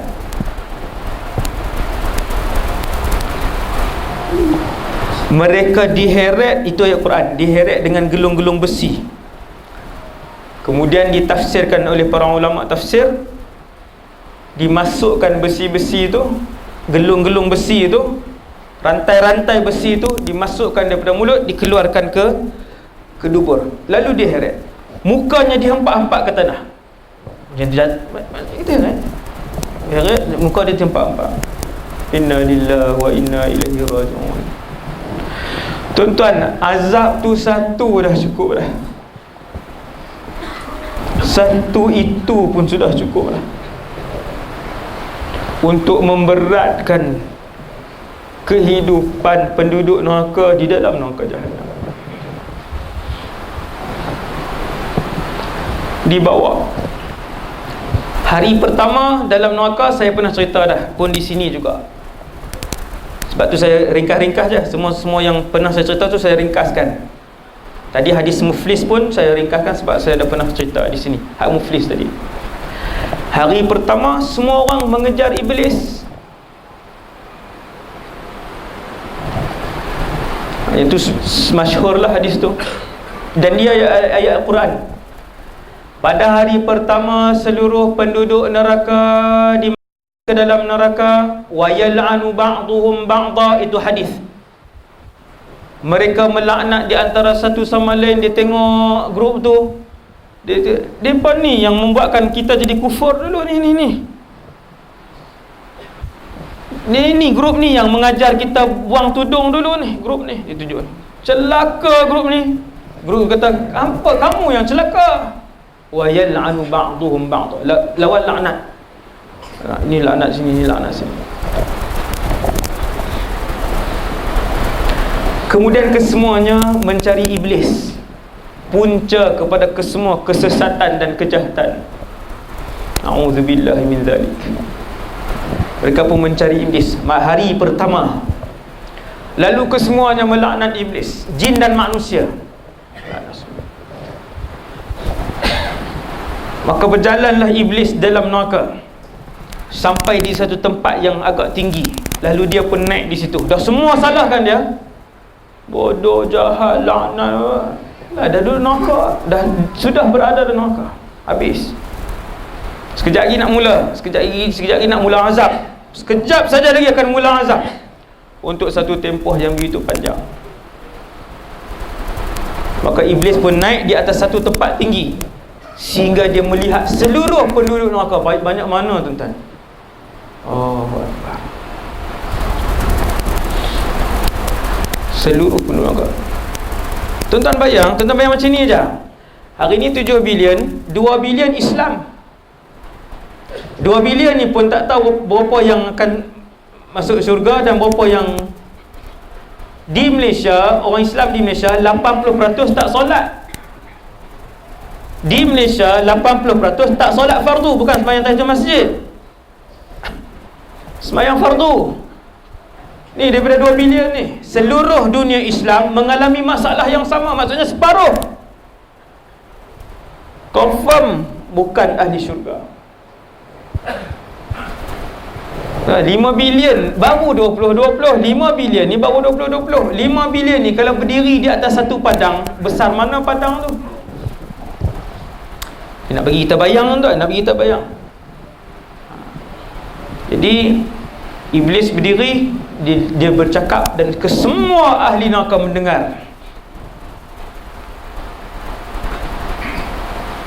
S2: Mereka diheret, itu ayat Quran, diheret dengan gelung-gelung besi. Kemudian ditafsirkan oleh para ulama tafsir, dimasukkan besi-besi itu, gelung-gelung besi itu, rantai-rantai besi itu dimasukkan daripada mulut, dikeluarkan ke dubur, lalu diheret. Mukanya dihempak-hempak ke tanah. Kita kan? Heret, muka dia dihempak-hempak. Inna lillahi wa inna ilaihi raji'un. Tuan-tuan, azab tu satu dah cukup dah. Satu itu pun sudah cukup dah untuk memberatkan kehidupan penduduk neraka di dalam neraka jahanam. Dibawa hari pertama dalam neraka, saya pernah cerita dah pun di sini juga. Sebab tu saya ringkas-ringkas je. Semua yang pernah saya cerita tu saya ringkaskan. Tadi hadis muflis pun saya ringkaskan sebab saya dah pernah cerita di sini. Hak muflis tadi. Hari pertama semua orang mengejar iblis. Itu masyhurlah hadis tu. Dan dia ayat Al-Quran. Pada hari pertama seluruh penduduk neraka di ke dalam neraka, wa yal'anu ba'duhum ba'da, itu hadis. Mereka melaknat di antara satu sama lain. Dia tengok grup tu, depa ni yang membuatkan kita jadi kufur dulu ni. Ni grup ni yang mengajar kita buang tudung dulu ni, grup ni. Dia tunjuk, celaka grup ni. Grup kata, apa kamu yang celaka? Wa yal'anu ba'duhum ba'da, lawan laknat. Ni laknat sini, ni laknat sini. Kemudian kesemuanya mencari iblis, punca kepada kesemua kesesatan dan kejahatan. A'udzubillahi min zalik. Mereka pun mencari iblis hari pertama. Lalu kesemuanya melaknat iblis, jin dan manusia. Maka berjalanlah iblis dalam neraka sampai di satu tempat yang agak tinggi. Lalu dia pun naik di situ. Dah semua salahkan dia. Bodoh, jahat, laknat. Dah duduk neraka, dah sudah berada di neraka. Habis. Sekejap lagi nak mula. Sekejap lagi nak mula azab. Sekejap saja lagi akan mula azab. Untuk satu tempoh yang begitu panjang. Maka iblis pun naik di atas satu tempat tinggi, sehingga dia melihat seluruh penduduk neraka. Banyak mana tuan-tuan? Oh, seluruh penduduk neraka. Tuan-tuan bayang macam ni aja. Hari ni 7 bilion, 2 bilion Islam. 2 bilion ni pun tak tahu berapa yang akan masuk syurga dan berapa yang di Malaysia, orang Islam di Malaysia 80% tak solat. Di Malaysia 80% tak solat fardu, bukan sembahyang tahiyat masjid, sembahyang fardu. Ni daripada 2 bilion ni, seluruh dunia Islam mengalami masalah yang sama, maksudnya separuh confirm bukan ahli syurga. 5 bilion baru 2020, 5 bilion ni baru 2020. 5 bilion ni kalau berdiri di atas satu padang, besar mana padang tu? Nak bagi kita bayang tuan, nak bagi kita bayang. Jadi iblis berdiri, dia bercakap dan kesemua ahli neraka mendengar.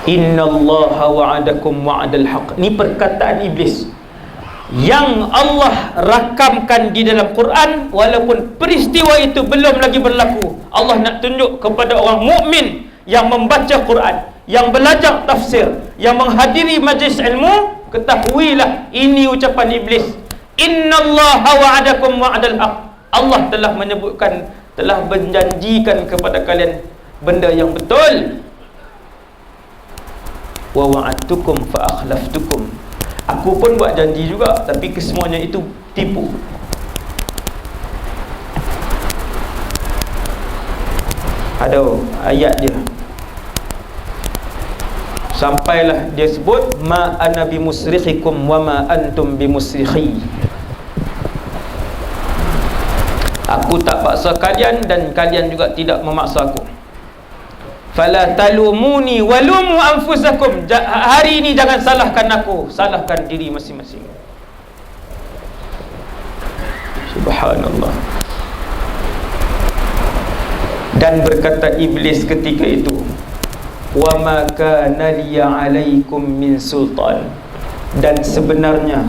S2: Innallaha wa'adakum wa'adal haq. Ni perkataan iblis yang Allah rakamkan di dalam Quran, walaupun peristiwa itu belum lagi berlaku. Allah nak tunjuk kepada orang mukmin yang membaca Quran, yang belajar tafsir, yang menghadiri majlis ilmu, ketahuilah ini ucapan iblis. Innallaha wa'adakum wa'adal haq. Allah telah menyebutkan, telah menjanjikan kepada kalian benda yang betul. Wa wa'adtukum fa akhlaftukum. Aku pun buat janji juga, tapi kesemuanya itu tipu. Ada ayat dia, sampailah dia sebut ma ana bimusrikhikum wa ma antum bimusrikhi. Aku tak paksa kalian dan kalian juga tidak memaksa aku. Fala talumuni walumu anfusakum. Hari ini jangan salahkan aku, salahkan diri masing-masing. Subhanallah. Dan berkata iblis ketika itu, wa ma kana liya alaikum min sultan. Dan sebenarnya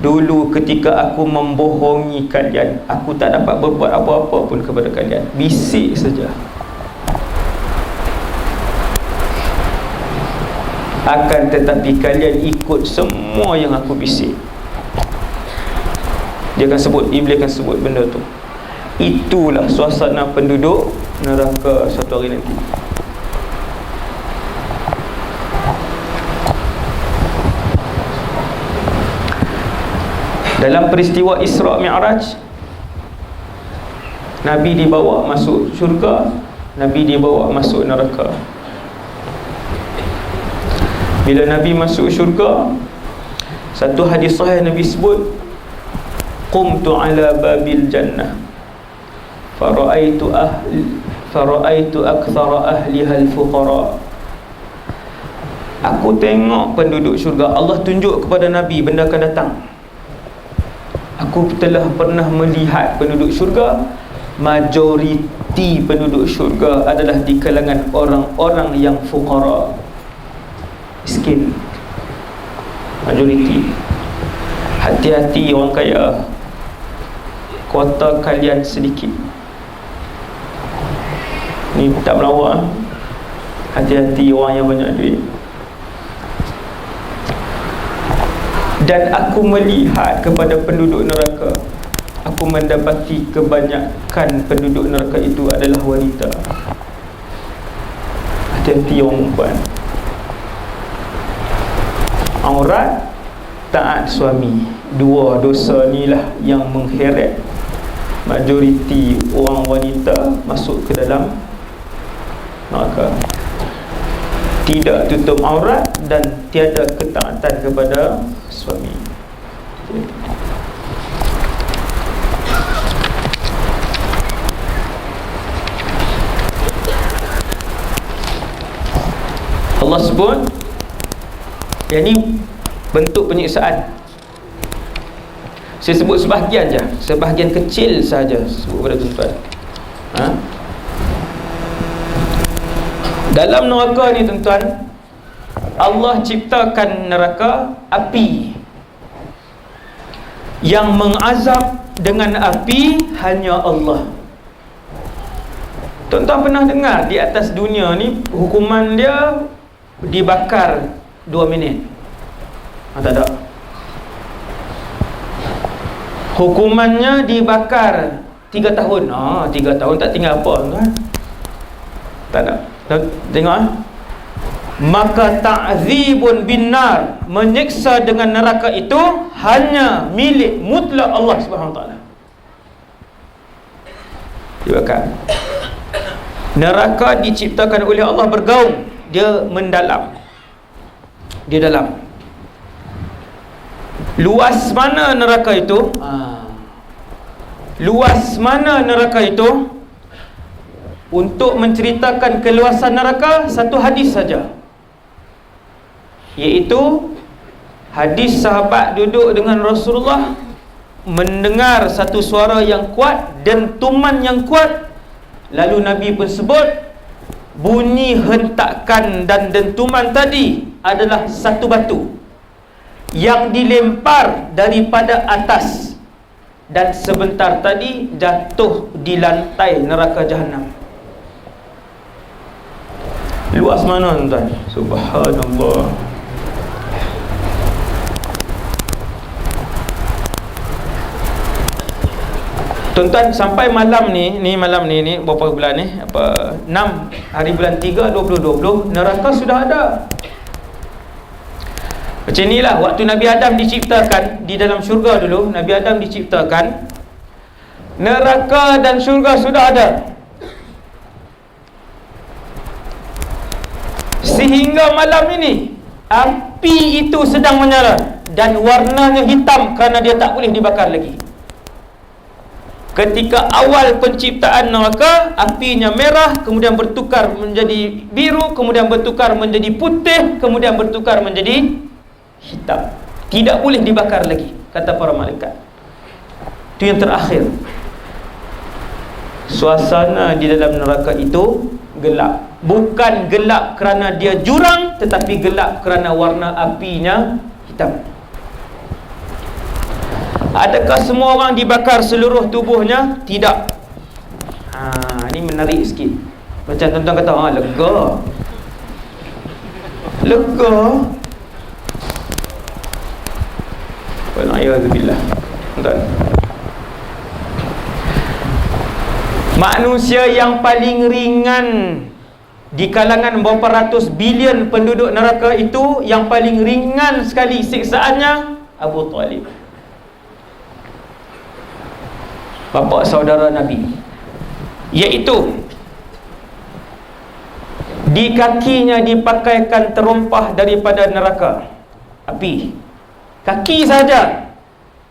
S2: dulu ketika aku membohongi kalian, aku tak dapat berbuat apa-apa pun kepada kalian, bisik saja. Akan tetapi kalian ikut semua yang aku bisik. Dia akan sebut, iblis akan sebut benda tu. Itulah suasana penduduk neraka suatu hari nanti. Dalam peristiwa Isra' Mi'raj, Nabi dibawa masuk syurga, Nabi dibawa masuk neraka. Bila Nabi masuk syurga, satu hadis sahih Nabi sebut, qumtu ala babil jannah faraitu akthara ahliha al-fuqara. Aku tengok penduduk syurga. Allah tunjuk kepada Nabi benda akan datang. Aku telah pernah melihat penduduk syurga, majoriti penduduk syurga adalah di kalangan orang-orang yang fuqara, miskin, majoriti. Hati-hati orang kaya, kuota kalian sedikit. Ni tak melawak. Hati-hati orang yang banyak duit. Dan aku melihat kepada penduduk neraka, aku mendapati kebanyakan penduduk neraka itu adalah wanita. Hati-hati orang perempuan. Aurat, taat suami, dua dosa inilah yang mengheret majoriti orang wanita masuk ke dalam neraka. Tidak tutup aurat dan tiada ketaatan kepada suami. Allah sebut, yang ni bentuk penyiksaan. Saya sebut sebahagian je, sebahagian kecil saja sebut kepada tuan-tuan. Dalam neraka ni tuan-tuan, Allah ciptakan neraka api. Yang mengazab dengan api hanya Allah. Tuan-tuan pernah dengar di atas dunia ni hukuman dia dibakar 2 minit? Tak ada. Hukumannya dibakar 3 tahun. 3 tahun tak tinggal apa tuan? Tak ada. Tengok maka ta'zibun binnar, menyiksa dengan neraka itu hanya milik mutlak Allah Subhanahu Wa Taala. Dibakar. Neraka diciptakan oleh Allah bergaung, dia mendalam. Dia dalam. Luas mana neraka itu? Luas mana neraka itu? Untuk menceritakan keluasan neraka, satu hadis saja, iaitu hadis sahabat duduk dengan Rasulullah, mendengar satu suara yang kuat, dentuman yang kuat. Lalu Nabi pun sebut, bunyi hentakan dan dentuman tadi adalah satu batu yang dilempar daripada atas, dan sebentar tadi jatuh di lantai neraka Jahannam. Luas mana tuan? Subhanallah. Tuan-tuan, sampai malam ni berapa bulan ni? 6 hari bulan 3 2020, neraka sudah ada. Macam inilah waktu Nabi Adam diciptakan di dalam syurga dulu, Nabi Adam diciptakan, neraka dan syurga sudah ada. Sehingga malam ini api itu sedang menyala dan warnanya hitam kerana dia tak boleh dibakar lagi. Ketika awal penciptaan neraka, apinya merah, kemudian bertukar menjadi biru, kemudian bertukar menjadi putih, kemudian bertukar menjadi hitam. Tidak boleh dibakar lagi, kata para malaikat. Itu yang terakhir. Suasana di dalam neraka itu gelap. Bukan gelap kerana dia jurang, tetapi gelap kerana warna apinya hitam. Adakah semua orang dibakar seluruh tubuhnya? Tidak. Ini menarik sikit. Macam tuan-tuan kata, lega. Lega. Wal'ayyadzubillah. Tuan-tuan, manusia yang paling ringan di kalangan berapa ratus bilion penduduk neraka itu, yang paling ringan sekali siksaannya, Abu Talib, bapa saudara Nabi. Iaitu di kakinya dipakaikan terompah daripada neraka api. Kaki saja,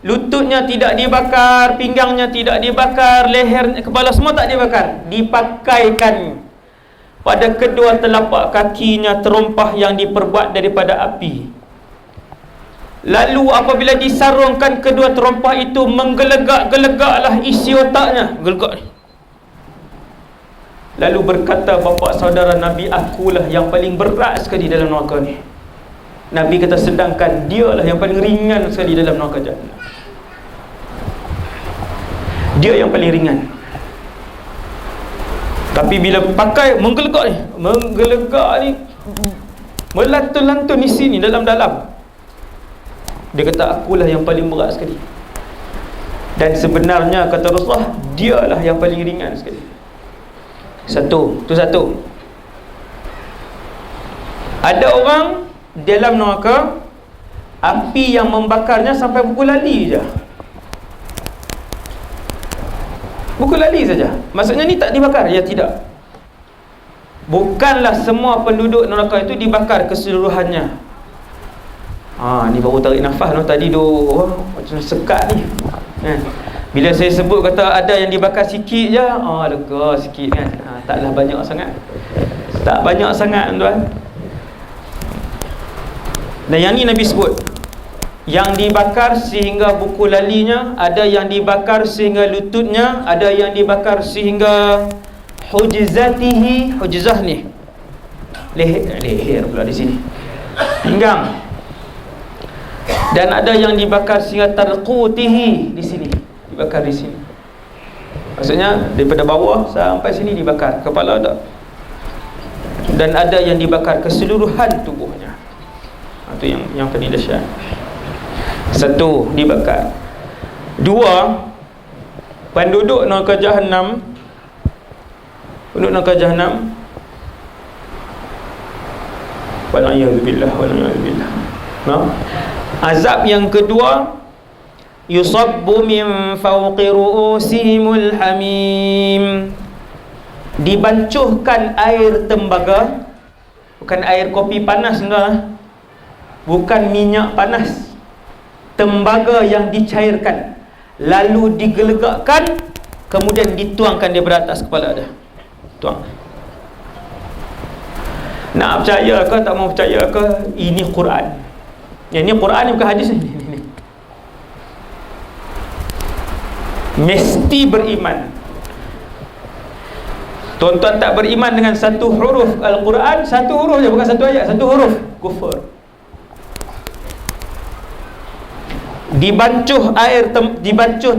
S2: lututnya tidak dibakar, pinggangnya tidak dibakar, leher, kepala semua tak dibakar. Dipakaikan pada kedua telapak kakinya terompah yang diperbuat daripada api. Lalu apabila disarungkan kedua terompah itu, menggelegak-gelegaklah isi otaknya. Gelegak. Lalu berkata bapa saudara Nabi, akulah yang paling berat sekali dalam neraka ni. Nabi kata, sedangkan dialah yang paling ringan sekali dalam neraka Jahannam. Dia yang paling ringan. Tapi bila pakai menggelegak ni, melantun-lantun di sini dalam-dalam, dia kata, akulah yang paling berat sekali. Dan sebenarnya kata Rasulullah, dialah yang paling ringan sekali. Satu. Ada orang dalam neraka, api yang membakarnya sampai buku lali je. Buku lali saja. Maksudnya ni tak dibakar? Ya, tidak. Bukanlah semua penduduk neraka itu dibakar keseluruhannya. Ni baru tarik nafas tadi macam sekat ni. Bila saya sebut kata ada yang dibakar sikit je, lega sikit kan. Taklah banyak sangat. Tak banyak sangat tuan. Dan yang ni Nabi sebut, yang dibakar sehingga buku lalinya, ada yang dibakar sehingga lututnya, ada yang dibakar sehingga hujzatihi, hujzah ni leher pula di sini, pinggang. Dan ada yang dibakar sehingga tarqutihi, di sini dibakar, di sini. Maksudnya daripada bawah sampai sini dibakar, kepala ada. Dan ada yang dibakar keseluruhan tubuhnya. Itu yang paling dahsyat. Satu, dibakar. Dua, penduduk neraka Jahannam, wal'iyadzubillah. Azab yang kedua, yusabbu min fawqi ru'usihimul hamim, dibancuhkan air tembaga, bukan air kopi panas, bukan minyak panas, tembaga yang dicairkan, lalu digelegakkan, kemudian dituangkan daripada atas kepala dia. Tuang. Nak percaya ke tak mau percaya ke, ini Quran. Ini Quran ni, bukan hadis ni. Mesti beriman. Tuan-tuan tak beriman dengan satu huruf Al-Quran, satu huruf je, bukan satu ayat, satu huruf, kufur. Dibancuh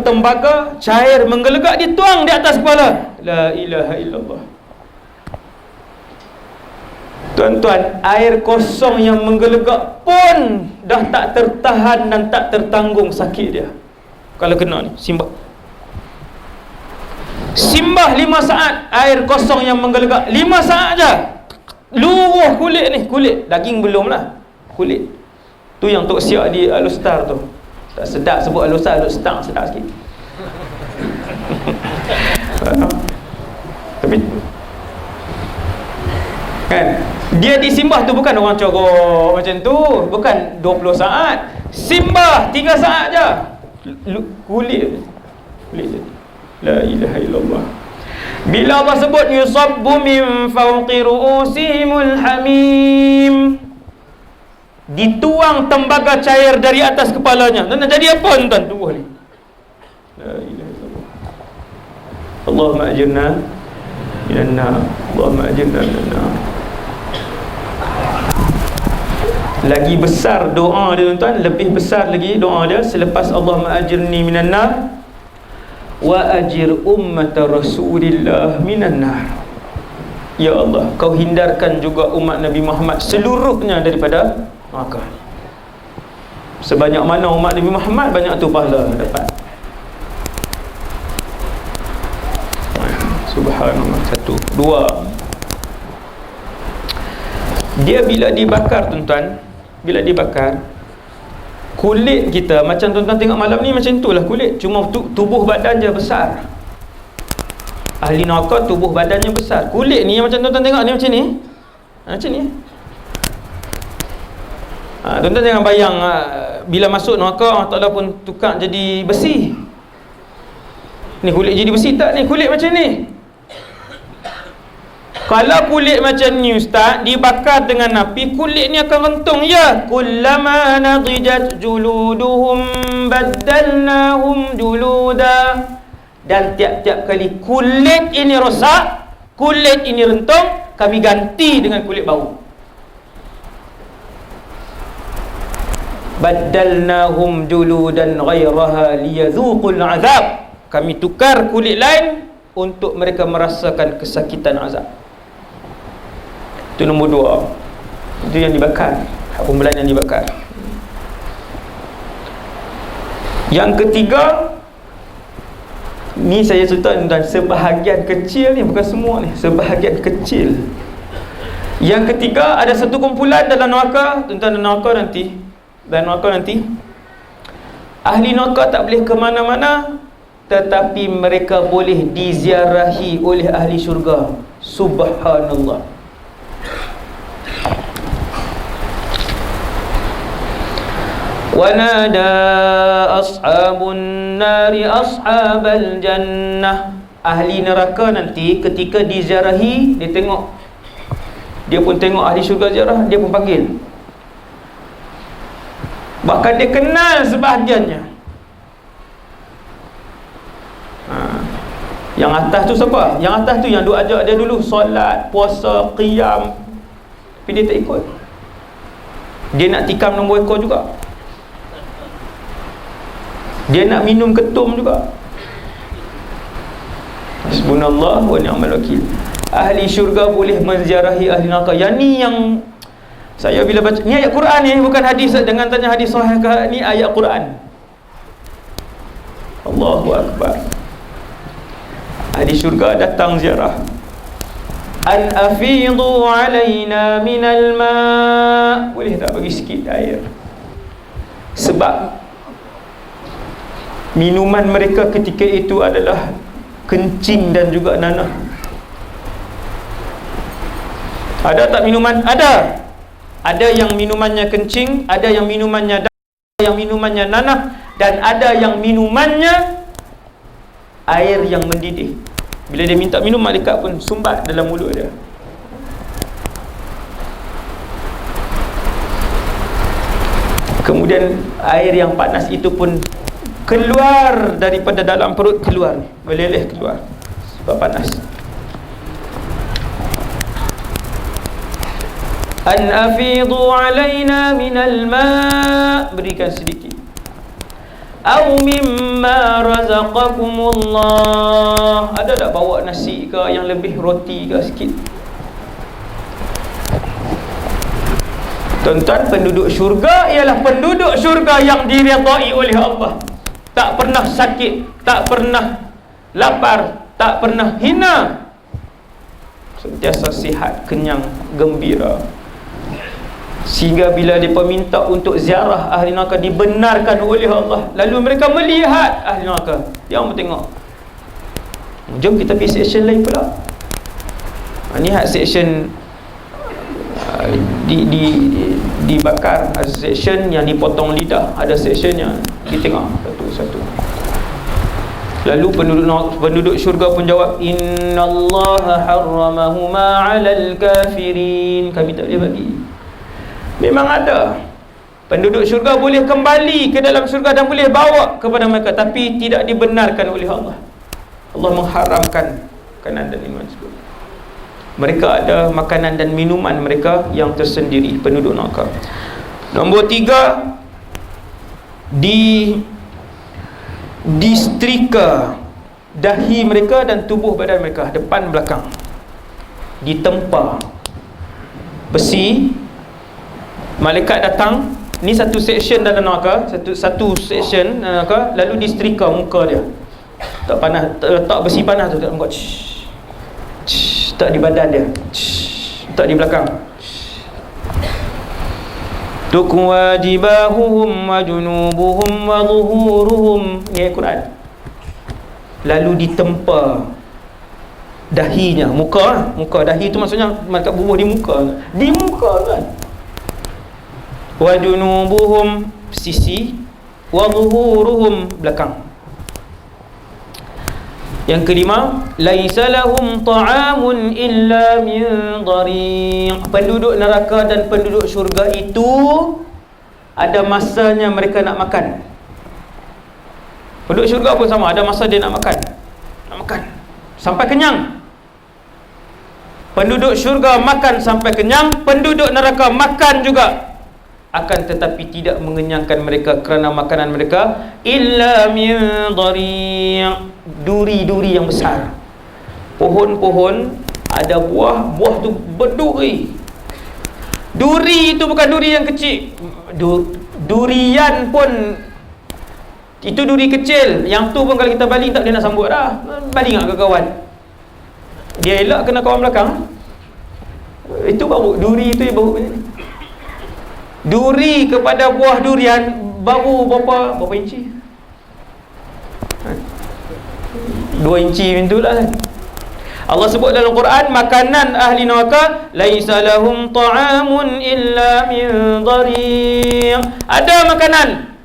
S2: tembaga, cair menggelegak, dituang di atas kepala. La ilaha illallah. Tuan-tuan, air kosong yang menggelegak pun dah tak tertahan dan tak tertanggung sakit dia. Kalau kena ni, simbah 5 saat, air kosong yang menggelegak 5 saat je, luruh kulit ni, kulit, daging belum lah, kulit. Tu yang Tok Siak di Al-Ustar tu. Tak sedap sebut Al-Ustar, Al-Ustar sedap sikit. Tapi kan, dia disimbah tu bukan orang corok macam tu, bukan 20 saat, simbah 3 saat je, kulit je. La ilaha illallah. Bila Allah sebut yusabbu min fawqi ru'usihimul hamim, dituang tembaga cair dari atas kepalanya, dan jadi apa tuan? Tunggu ni. La ilaha illallah. Allahumma ajirna minan nar. Allahumma ajirna minan nar. Lagi besar doa dia tuan-tuan, lebih besar lagi doa dia selepas Allahumma ajirni minan nar wa ajir ummat Rasulillah minan nar. Ya Allah, kau hindarkan juga umat Nabi Muhammad seluruhnya daripada neraka. Sebanyak mana umat Nabi Muhammad, banyak tu pahala dapat. Subhanallah. 1, 2, dia bila dibakar tuan-tuan, bila dibakar, kulit kita macam tuan-tuan tengok malam ni, macam itulah kulit, cuma tubuh badan je besar. Ahli neraka tubuh badannya besar, kulit ni macam tuan-tuan tengok ni, macam ni, macam ni. Tuan-tuan jangan bayang bila masuk neraka Allah Ta'ala pun tukar jadi besi. Ni kulit jadi besi tak? Ni kulit macam ni. Kalau kulit macam ni ustaz, dibakar dengan api, kulit ni akan rentung. Ya, kullama nadijat juluduhum baddalnahum juluda. Dan tiap-tiap kali kulit ini rosak, kulit ini rentung, kami ganti dengan kulit baru. Baddalnahum juludan ghairaha liyadhuqul azab. Kami tukar kulit lain untuk mereka merasakan kesakitan azab. Itu nombor 2. Itu yang dibakar, kumpulan yang dibakar. Yang ketiga, ni saya cerita tentang sebahagian kecil ni, bukan semua ni, sebahagian kecil. Yang ketiga, ada satu kumpulan dalam neraka, tentang neraka nanti, dalam neraka nanti, ahli neraka tak boleh ke mana-mana, tetapi mereka boleh diziarahi oleh ahli syurga. Subhanallah. Wanada ashabun nari ashabal jannah. Ahli neraka nanti ketika diziarahi, dia tengok, dia pun tengok ahli syurga ziarah, dia pun panggil. Bahkan dia kenal sebahagiannya. Yang atas tu siapa? Yang atas tu yang duk ajak dia dulu solat, puasa, qiyam, tapi dia tak ikut. Dia nak tikam nombor ekor juga, dia nak minum ketum juga. Hasbunallah wa ni'mal wakil. Ahli syurga boleh menziarahi ahli neraka. Yang ni yang saya bila baca, ni ayat Quran ni, bukan hadis. Dengan tanya hadis sahih ke, ni ayat Quran. Allahu Akbar. Ahli syurga datang ziarah. An afidu alaina minal ma'. Boleh tak bagi sikit air? Sebab minuman mereka ketika itu adalah kencing dan juga nanah. Ada tak minuman? Ada. Ada yang minumannya kencing, ada yang minumannya yang minumannya nanah, dan ada yang minumannya air yang mendidih. Bila dia minta minum, malaikat pun sumbat dalam mulut dia. Kemudian air yang panas itu pun keluar daripada dalam perut, keluar, meleleh keluar sebab panas. An afidu alaina minal ma', berikan sedikit. Au mimma razaqakumullah. Ada tak bawa nasi ke yang lebih, roti ke sikit? Tuan-tuan, penduduk syurga ialah penduduk syurga yang diridai oleh Allah. Tak pernah sakit, tak pernah lapar, tak pernah hina. Sentiasa sihat, kenyang, gembira. Sehingga bila mereka minta untuk ziarah ahli neraka, dibenarkan oleh Allah. Lalu mereka melihat ahli neraka. Dia orang tengok. Jom kita pergi section lain pula. Ni section dibakar. Ada section yang dipotong lidah, ada section yang ditengok satu-satu. Lalu penduduk syurga pun jawab, innallaha harramahuma 'alal kafirin. Kami tak boleh bagi. Memang ada. Penduduk syurga boleh kembali ke dalam syurga dan boleh bawa kepada mereka, tapi tidak dibenarkan oleh Allah. Allah mengharamkan makanan dan minuman tersebut. Mereka ada makanan dan minuman mereka yang tersendiri, penduduk neraka. Nombor 3, distrika dahi mereka dan tubuh badan mereka, depan belakang, ditempa besi. Malaikat datang, ni satu section dalam neraka, satu section dalam neraka, lalu distrika muka dia. Tak panas, letak besi panas tu, tak muka. Tak di badan dia, tak di belakang. Tuqwajibahuhum wa junubuhum wa zuhuruhum. Ni ayat Quran. Lalu ditempa dahinya, muka dahi tu maksudnya malaikat bubuh di muka kan. Wa junubuhum, sisi, wa zuhuruhum, belakang. Yang kelima, laisa lahum ta'amun illa min dhari'. Penduduk neraka dan penduduk syurga itu ada masanya mereka nak makan. Penduduk syurga pun sama, ada masa dia nak makan sampai kenyang. Penduduk syurga makan sampai kenyang, penduduk neraka makan juga, akan tetapi tidak mengenyangkan mereka kerana makanan mereka illa min dhari', duri-duri yang besar. Pohon-pohon ada buah tu berduri. Duri itu bukan duri yang kecil. Durian pun itu duri kecil. Yang tu pun kalau kita baling tak boleh nak sambut dah. Baling tak ke kawan. Dia elak kena kawan belakang. Itu baru duri itu baru. Duri kepada buah durian baru berapa inci? 2 inci macam tu lah kan. Allah sebut dalam Quran, makanan ahli neraka laisa lahum ta'amun illa min dhari'. Ada makanan,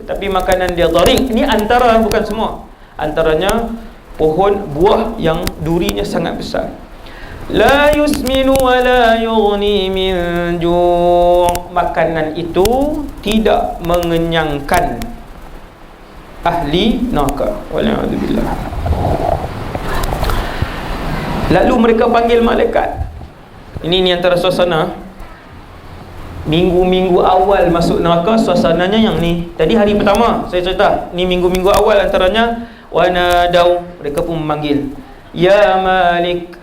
S2: tetapi makanan dia dhari'. Ini antara, bukan semua. Antaranya pohon buah yang durinya sangat besar. La yusminu wa la yughni min ju'. Makanan itu tidak mengenyangkan ahli neraka. Wala'udzubillah. Lalu mereka panggil malaikat. Ini antara suasana minggu-minggu awal masuk neraka. Suasananya yang ni. Tadi hari pertama saya cerita, ni minggu-minggu awal antaranya. Wa nadau, mereka pun memanggil, ya Malik.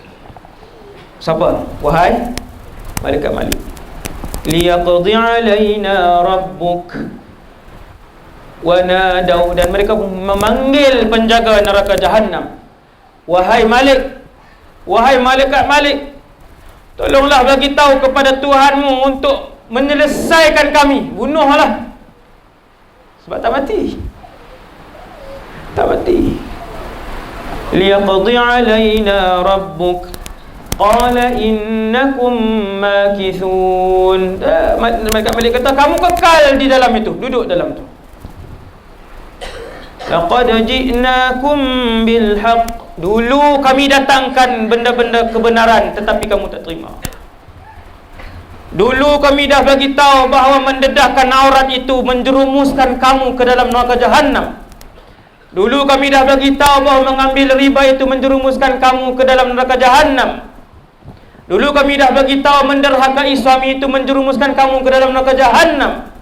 S2: Siapa? Wahai malaikat Malik. Liyaqdi alaina rabbuk. wa nadau, dan mereka memanggil penjaga neraka Jahannam, wahai Malik, wahai malaikat Malik, tolonglah bagi tahu kepada Tuhanmu untuk menyelesaikan kami, bunuhlah, sebab tak mati, tak mati. Liyaqdi alaina rabbuk qala innakum makithun. Malaikat Malik kata, kamu kekal di dalam itu, duduk dalam itu. Laqad ji'nakum bil haqq, dulu kami datangkan benda-benda kebenaran tetapi kamu tak terima. Dulu kami dah bagi tahu bahawa mendedahkan aurat itu menjerumuskan kamu ke dalam neraka Jahannam. Dulu kami dah bagi tahu bahawa mengambil riba itu menjerumuskan kamu ke dalam neraka Jahannam. Dulu kami dah bagi tahu menderhakai suami itu menjerumuskan kamu ke dalam neraka Jahannam.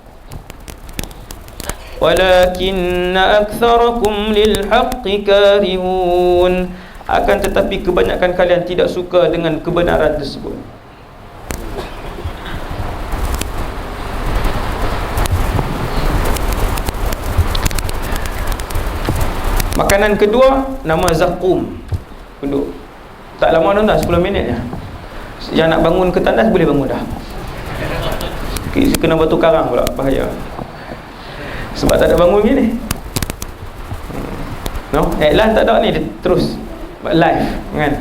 S2: Walakinna aktsarakum lil haqqi karihun, akan tetapi kebanyakan kalian tidak suka dengan kebenaran tersebut. Makanan kedua nama zakum. Duduk. Tak lama dah, 10 minit je. Yang nak bangun ke tandas boleh bangun dah. Kena batu karang pula, bahaya. Sebab tak ada bangun gini. No, iklan tak ada ni, dia terus live kan.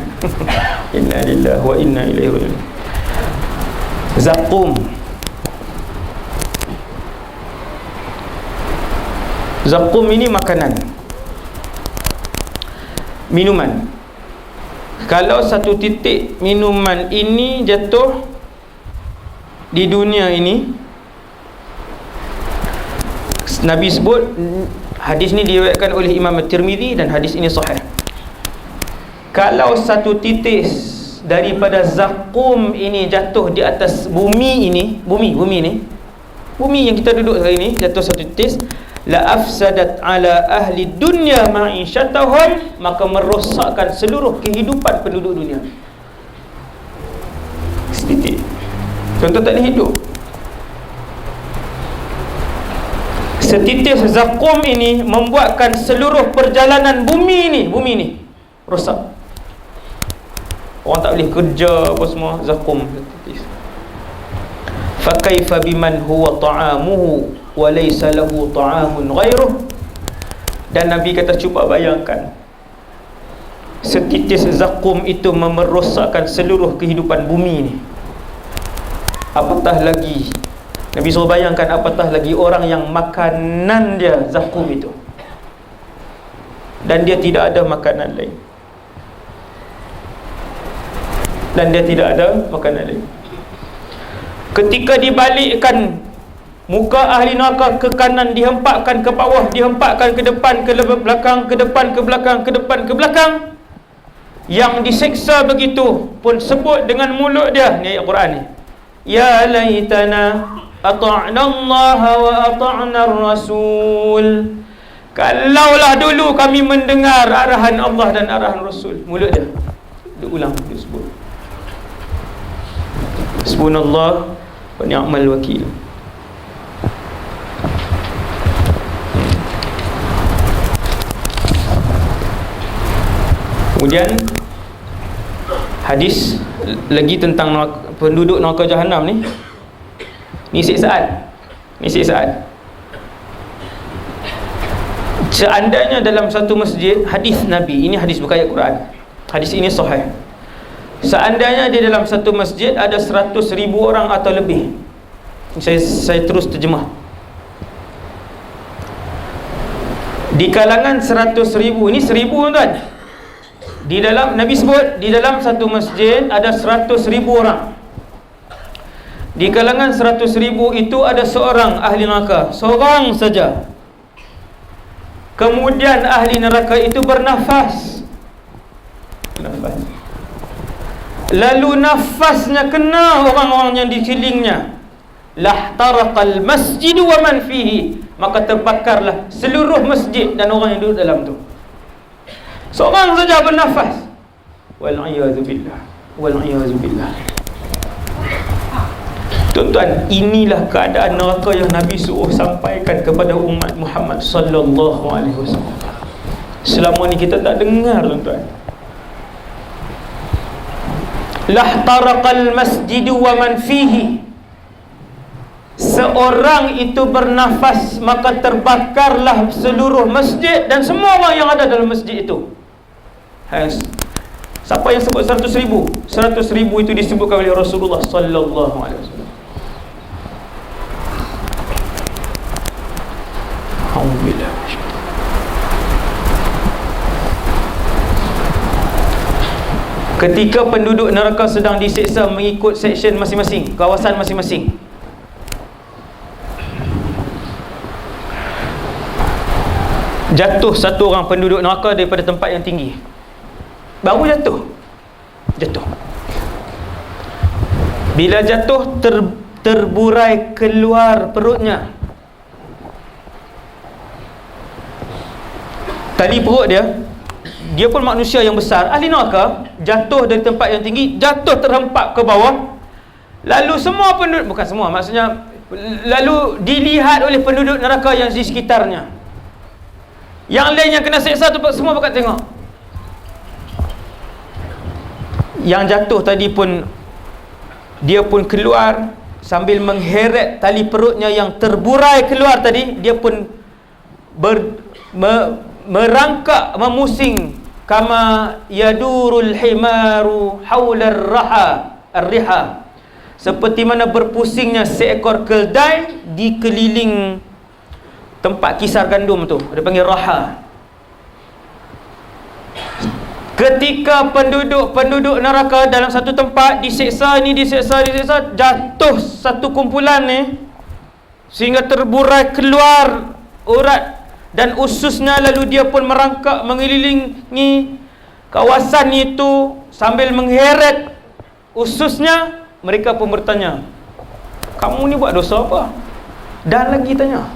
S2: Inna lillahi wa inna ilaihi raji'un. Zakum. Zakum ini makanan, minuman. Kalau satu titik minuman ini jatuh di dunia ini, Nabi sebut, hadis ni diriwayatkan oleh Imam At-Tirmidzi dan hadis ini sahih. Kalau satu titik daripada zakum ini jatuh di atas bumi ini, bumi yang kita duduk hari ini, jatuh satu titik, la afsadat ala ahli dunya ma'isyatahum, maka merosakkan seluruh kehidupan penduduk dunia. Setitik. Contoh tak ada hidup. Setitik zakum ini membuatkan seluruh perjalanan bumi ni rosak. Orang tak boleh kerja apa semua, zakum. Fa kaifa biman huwa ta'amuhu wa laysa lahu ta'amun ghairuh. Dan Nabi kata, cuba bayangkan, setitik zakum itu merosakkan seluruh kehidupan bumi ni. Apatah lagi, Nabi suruh bayangkan, apatah lagi orang yang makanan dia zakum itu, dan dia tidak ada makanan lain, Ketika dibalikkan muka ahli neraka ke kanan, dihempakkan ke bawah, dihempakkan ke depan, ke belakang, ke depan, ke belakang, ke depan, ke belakang, yang diseksa begitu pun sebut dengan mulut dia, ni ayat Quran ni, ya laitana ata'na Allah wa ata'na Rasul. Kalaulah dulu kami mendengar arahan Allah dan arahan Rasul. Mulut dia diulang, disebut. Subhanallah wa ni'mal wakil. Kemudian hadis lagi tentang penduduk neraka Jahannam ni. Ni siksaan. Seandainya dalam satu masjid, hadis Nabi, ini hadis bukan ayat Quran, hadis ini sahih. Seandainya di dalam satu masjid ada 100,000 orang atau lebih, saya terus terjemah, di kalangan 100,000, ini 1,000 tuan, di dalam, Nabi sebut di dalam satu masjid ada 100,000 orang. Di kalangan 100,000 itu ada seorang ahli neraka, seorang saja. Kemudian ahli neraka itu bernafas. Lalu nafasnya kena orang-orang yang di sekelilingnya. Lahtaraqal masjid wa man fihi, maka terbakarlah seluruh masjid dan orang yang duduk dalam tu. Seorang saja bernafas. Wal a'yadzu billah. Tu Tuan-tuan, inilah keadaan neraka yang Nabi suruh sampaikan kepada umat Muhammad sallallahu alaihi wasallam. Selama ni kita tak dengar, tuan-tuan. Lahtaraqal masjidu wa man fihi. Seorang itu bernafas, maka terbakarlah seluruh masjid dan semua orang yang ada dalam masjid itu. Siapa yang sebut 100,000? 100,000 itu disebutkan oleh Rasulullah sallallahu alaihi wasallam. Alhamdulillah. Ketika penduduk neraka sedang diseksa mengikut seksyen masing-masing, kawasan masing-masing, jatuh satu orang penduduk neraka daripada tempat yang tinggi. Baru jatuh. Bila jatuh, terburai keluar perutnya. Tali perut dia pun manusia yang besar, ahli neraka, jatuh dari tempat yang tinggi, jatuh terhempak ke bawah. Lalu semua penduduk, bukan semua, maksudnya lalu dilihat oleh penduduk neraka yang di sekitarnya. Yang lain yang kena seksa tu semua bukan tengok. Yang jatuh tadi pun, dia pun keluar sambil mengheret tali perutnya yang terburai keluar tadi. Dia pun merangkak, memusing, kama yadurul himaru haular riha, seperti mana berpusingnya seekor keldai di keliling tempat kisar gandum tu, dia panggil raha. Ketika penduduk neraka dalam satu tempat diseksa, jatuh satu kumpulan ni sehingga terburai keluar urat dan ususnya, lalu dia pun merangkak mengelilingi kawasan itu sambil mengheret ususnya. Mereka pun bertanya, kamu ni buat dosa apa? Dan lagi tanya.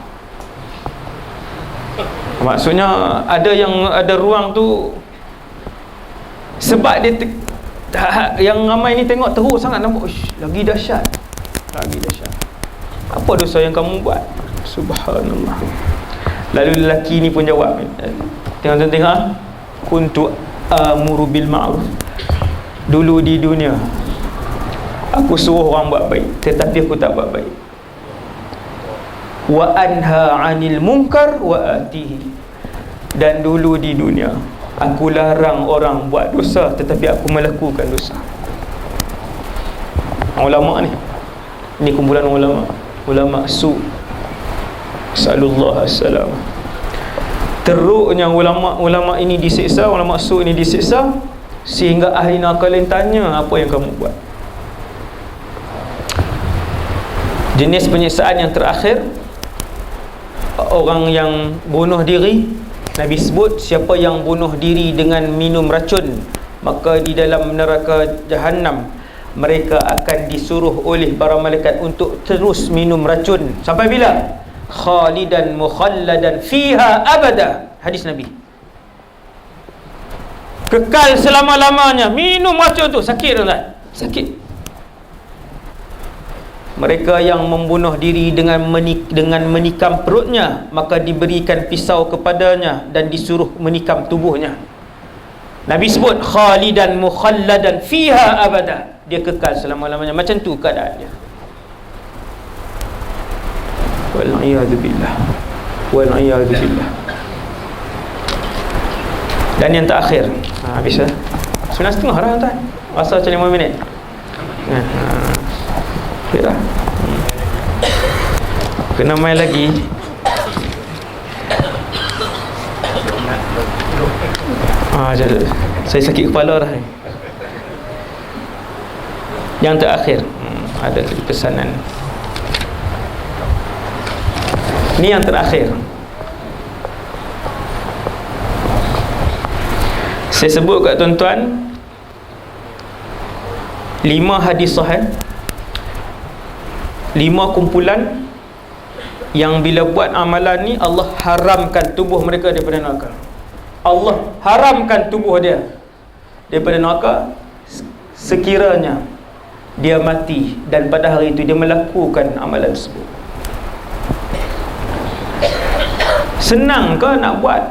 S2: Maksudnya ada ruang tu, sebab dia yang ramai ni tengok teruk sangat, nampak lagi dahsyat. Apa dosa yang kamu buat? Subhanallah. Lalu lelaki ni pun jawab, tengok, kuntu amuru bil ma'ruf. Dulu di dunia aku suruh orang buat baik, tetapi aku tak buat baik. Wa anha 'anil munkar wa atihi. Dan dulu di dunia aku larang orang buat dosa, tetapi aku melakukan dosa. Ulama ni kumpulan ulama su. Sallallahu assalam. Teruknya ulama ini disiksa, ulama su ini disiksa, sehingga ahli neraka lain tanya, apa yang kamu buat? Jenis penyiksaan yang terakhir, orang yang bunuh diri. Nabi sebut, siapa yang bunuh diri dengan minum racun, maka di dalam neraka Jahannam mereka akan disuruh oleh para malaikat untuk terus minum racun. Sampai bila? Khalidan mukhalladan fiha abada. Hadis Nabi, kekal selama-lamanya minum racun tu. Sakit tak? Sakit. Mereka yang membunuh diri dengan menikam perutnya, maka diberikan pisau kepadanya dan disuruh menikam tubuhnya. Nabi sebut khalidan mukhalladan fiha abada. Dia kekal selama-lamanya. Macam tu keadaan dia. Wal'iyadu billah. Dan yang terakhir, habis dah 9.30 dah tuan. Rasa macam 5 minit. Okay dah. Kena main lagi. Saya sakit kepala dah. Yang terakhir, ada pesanan. Ni yang terakhir. Saya sebut kat tuan-tuan 5 hadis sahih, 5 kumpulan yang bila buat amalan ni Allah haramkan tubuh mereka daripada neraka. Allah haramkan tubuh dia daripada neraka sekiranya dia mati dan pada hari itu dia melakukan amalan tersebut. Senang ke nak buat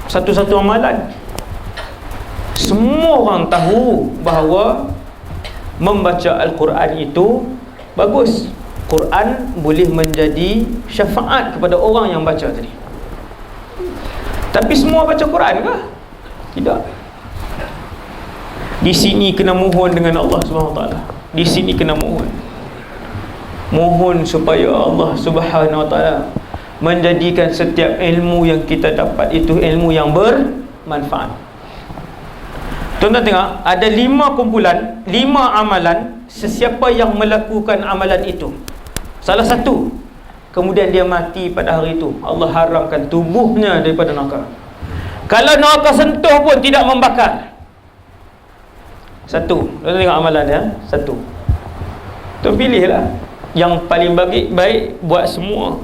S2: satu-satu amalan? Semua orang tahu bahawa membaca Al-Quran itu bagus. Quran boleh menjadi syafaat kepada orang yang baca tadi. Tapi semua baca Quran ke? Tidak. Di sini kena mohon dengan Allah Subhanahu Wa Taala. Di sini kena mohon supaya Allah Subhanahu Wa Taala menjadikan setiap ilmu yang kita dapat itu ilmu yang bermanfaat. Tuan-tuan tengok, ada 5 kumpulan, 5 amalan. Sesiapa yang melakukan amalan itu, salah satu, kemudian dia mati pada hari itu, Allah haramkan tubuhnya daripada neraka. Kalau neraka sentuh pun tidak membakar. Satu. Tuan tengok amalan dia, satu. Tuan pilihlah yang paling baik buat semua.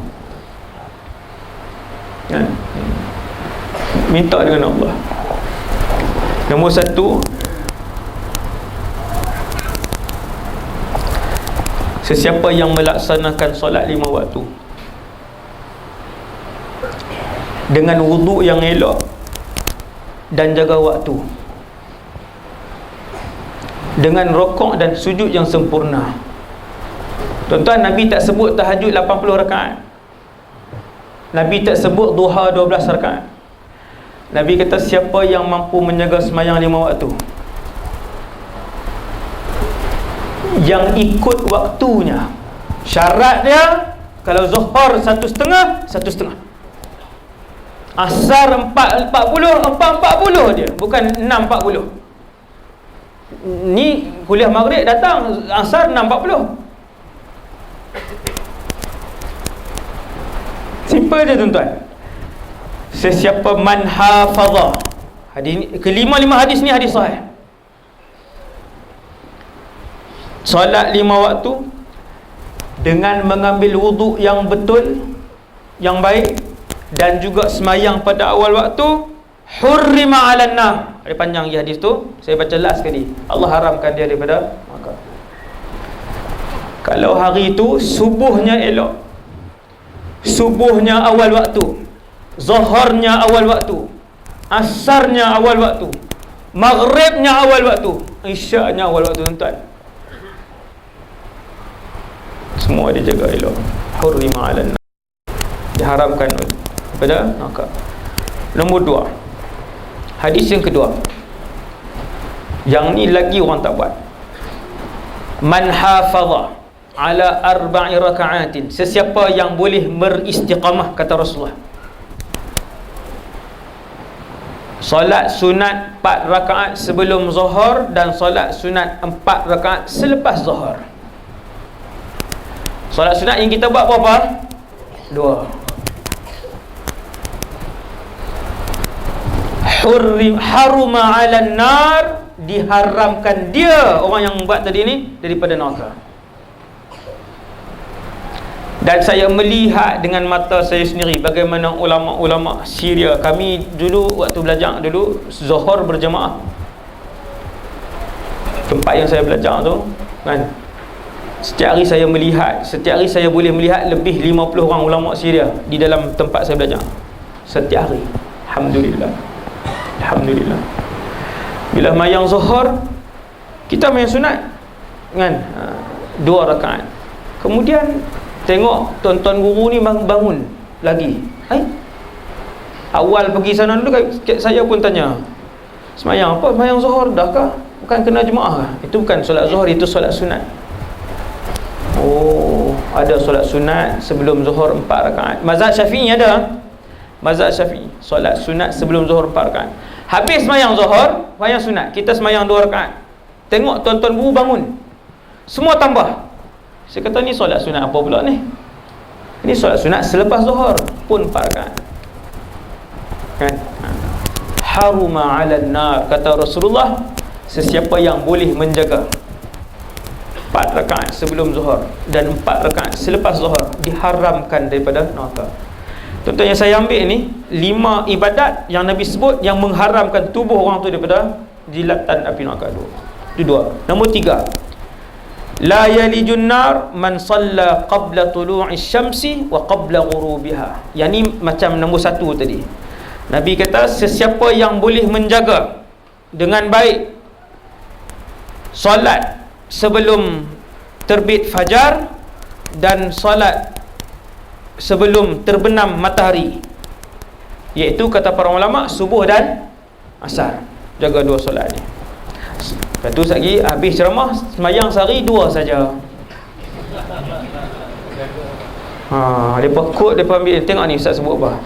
S2: Minta dengan Allah. Nombor 1, sesiapa yang melaksanakan solat 5 waktu dengan wuduk yang elok dan jaga waktu, dengan rokok dan sujud yang sempurna. Tuan-tuan, Nabi tak sebut tahajud 80 rakaat. Nabi tak sebut duha 12 rakaat. Nabi kata siapa yang mampu menjaga sembahyang 5 waktu, yang ikut waktunya. Syarat dia, kalau Zuhur 1.5, Asar 4.40 dia, bukan 6.40. Ni kuliah maghrib datang, Asar 6.40. Simple je tuan-tuan. Sesiapa man hafazah, kelima hadis ni hadis sahih. Solat 5 waktu dengan mengambil wuduk yang betul, yang baik, dan juga semayang pada awal waktu, hurrima 'alan nar. Ada panjang je hadis tu, saya baca last sekali. Allah haramkan dia daripada neraka. Kalau hari itu subuhnya elok, subuhnya awal waktu, zuhurnya awal waktu, asarnya awal waktu, maghribnya awal waktu, isyaknya awal waktu, tuan-tuan, semua dia jaga elok. Hurrima 'alan nar, diharamkan daripada neraka. Nombor 2, hadis yang kedua, yang ni lagi orang tak buat. Man hafadha ala 4 raka'atin, sesiapa yang boleh beristiqamah, kata Rasulullah, solat sunat 4 rakaat sebelum zuhur dan solat sunat 4 rakaat selepas zuhur. Solat sunat yang kita buat berapa? 2. Haruma 'alan nar, diharamkan dia, orang yang buat tadi ni, daripada neraka. Dan saya melihat dengan mata saya sendiri bagaimana ulama-ulama Syria. Kami dulu waktu belajar dulu Zuhur berjemaah, tempat yang saya belajar tu kan, setiap hari saya melihat, setiap hari saya boleh melihat lebih 50 orang ulama Syria di dalam tempat saya belajar setiap hari. Alhamdulillah, Alhamdulillah. Bila mayang Zuhur, kita mayang sunat kan, 2 rakaat. Kemudian tengok tuan-tuan guru ni bangun lagi. Awal pergi sana dulu, saya pun tanya, semayang apa? Semayang Zuhur dah kah? Bukan kena jemaah kah? Itu bukan solat Zuhur, itu solat sunat. Oh, ada solat sunat sebelum Zuhur 4 rakaat. Mazhab Syafi'i ada. Mazhab Syafi'i, solat sunat sebelum Zuhur 4 rakaat. Habis semayang Zuhur, semayang sunat, kita semayang 2 rakaat. Tengok tuan-tuan guru bangun, semua tambah. Saya kata ni solat sunat apa pula ni? Ini solat sunat selepas Zuhur pun 4 rakaat. Kan? Haruma 'alan nar, kata Rasulullah, sesiapa yang boleh menjaga 4 rakaat sebelum Zuhur dan 4 rakaat selepas Zuhur, diharamkan daripada neraka. Tuan-tuan, yang saya ambil ni 5 ibadat yang Nabi sebut yang mengharamkan tubuh orang tu daripada jilatan api neraka. Itu 2. Nombor 3, la yalijun nar man salla qabla tulu'i syamsi wa qabla ghurubiha. Yang ni macam nombor 1 tadi. Nabi kata sesiapa yang boleh menjaga dengan baik solat sebelum terbit fajar dan solat sebelum terbenam matahari, iaitu kata para ulama subuh dan asar, jaga 2 solat ni. Lepas tu lagi habis ceramah, semayang sehari 2 saja. Mereka kod, mereka ambil. Tengok ni Ustaz sebut apa.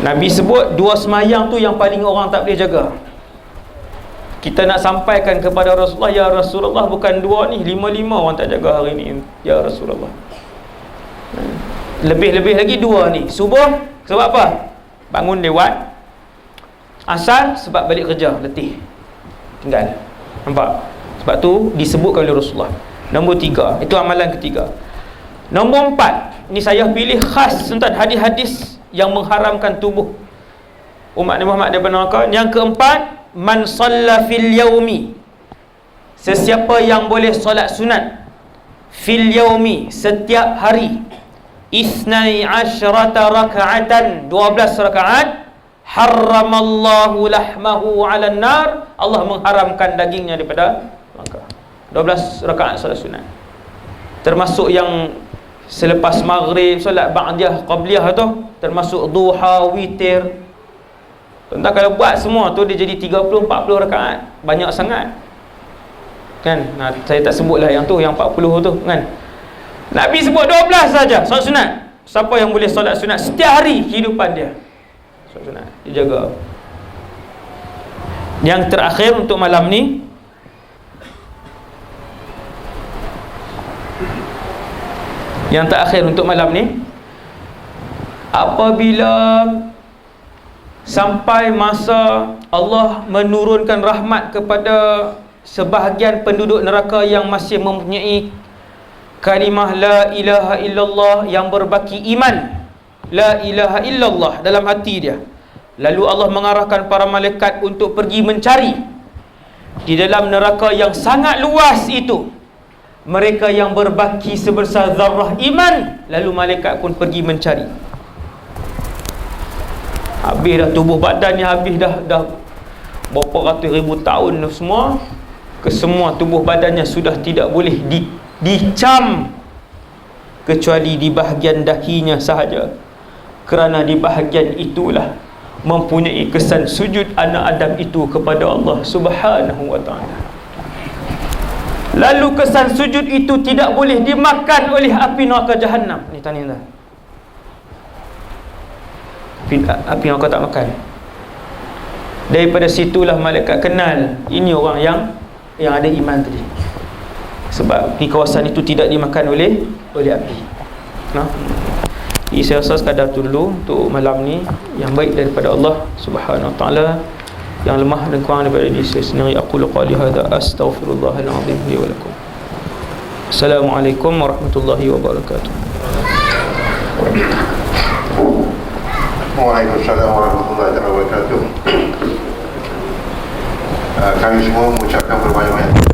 S2: Nabi sebut 2 semayang tu yang paling orang tak boleh jaga. Kita nak sampaikan kepada Rasulullah, ya Rasulullah, bukan 2 ni, 5 orang tak jaga hari ni, ya Rasulullah. Lebih-lebih lagi 2 ni. Subuh sebab apa? Bangun lewat. Asar sebab balik kerja, letih, tinggal. Nampak? Sebab tu disebutkan oleh Rasulullah. Nombor 3, itu amalan ketiga. Nombor 4, ni saya pilih khas tentang hadis-hadis yang mengharamkan tubuh umat Nabi Muhammad daripada neraka. Yang keempat, man salla fil yaumi, sesiapa yang boleh solat sunat fil yaumi, setiap hari, 12 raka'atan, 12 rakaat, harramallahu lahmahu 'alan nar, Allah mengharamkan dagingnya daripada neraka. 12 rakaat solat sunat, termasuk yang selepas maghrib, solat ba'diyah qabliyah tu, termasuk duha, witir. Tentang kalau buat semua tu dia jadi 30-40 rakaat, banyak sangat kan. Saya tak sebutlah yang tu, yang 40 tu kan. Nabi sebut 12 saja solat sunat. Siapa yang boleh solat sunat setiap hari kehidupan dia, solat sunat, dia jaga. Yang terakhir untuk malam ni, apabila sampai masa Allah menurunkan rahmat kepada sebahagian penduduk neraka yang masih mempunyai kalimah la ilaha illallah, yang berbaki iman la ilaha illallah dalam hati dia, lalu Allah mengarahkan para malaikat untuk pergi mencari di dalam neraka yang sangat luas itu mereka yang berbaki sebesar zarrah iman, lalu malaikat pun pergi mencari. Habis dah tubuh badannya, habis dah berapa ratus ribu tahun semua, kesemua tubuh badannya sudah tidak boleh dicam kecuali di bahagian dahinya sahaja, kerana di bahagian itulah mempunyai kesan sujud anak Adam itu kepada Allah Subhanahu wa ta'ala. Lalu kesan sujud itu tidak boleh dimakan oleh api neraka Jahannam. Ni tanya dah, api neraka tak makan. Daripada situlah malaikat kenal ini orang yang ada iman tadi, sebab di kawasan itu tidak dimakan oleh api. Jadi saya rasa sekadar tu dulu untuk malam ni. Yang baik daripada Allah Subhanahu wa ta'ala, yang lemah dan kurang daripada diri saya sendiri. Aqulu qali hadza astaghfirullahal azim li wa lakum. Assalamualaikum warahmatullahi wabarakatuh.
S1: Waalaikumsalam warahmatullahi wabarakatuh. Kami semua mengucapkan berbanyak-banyak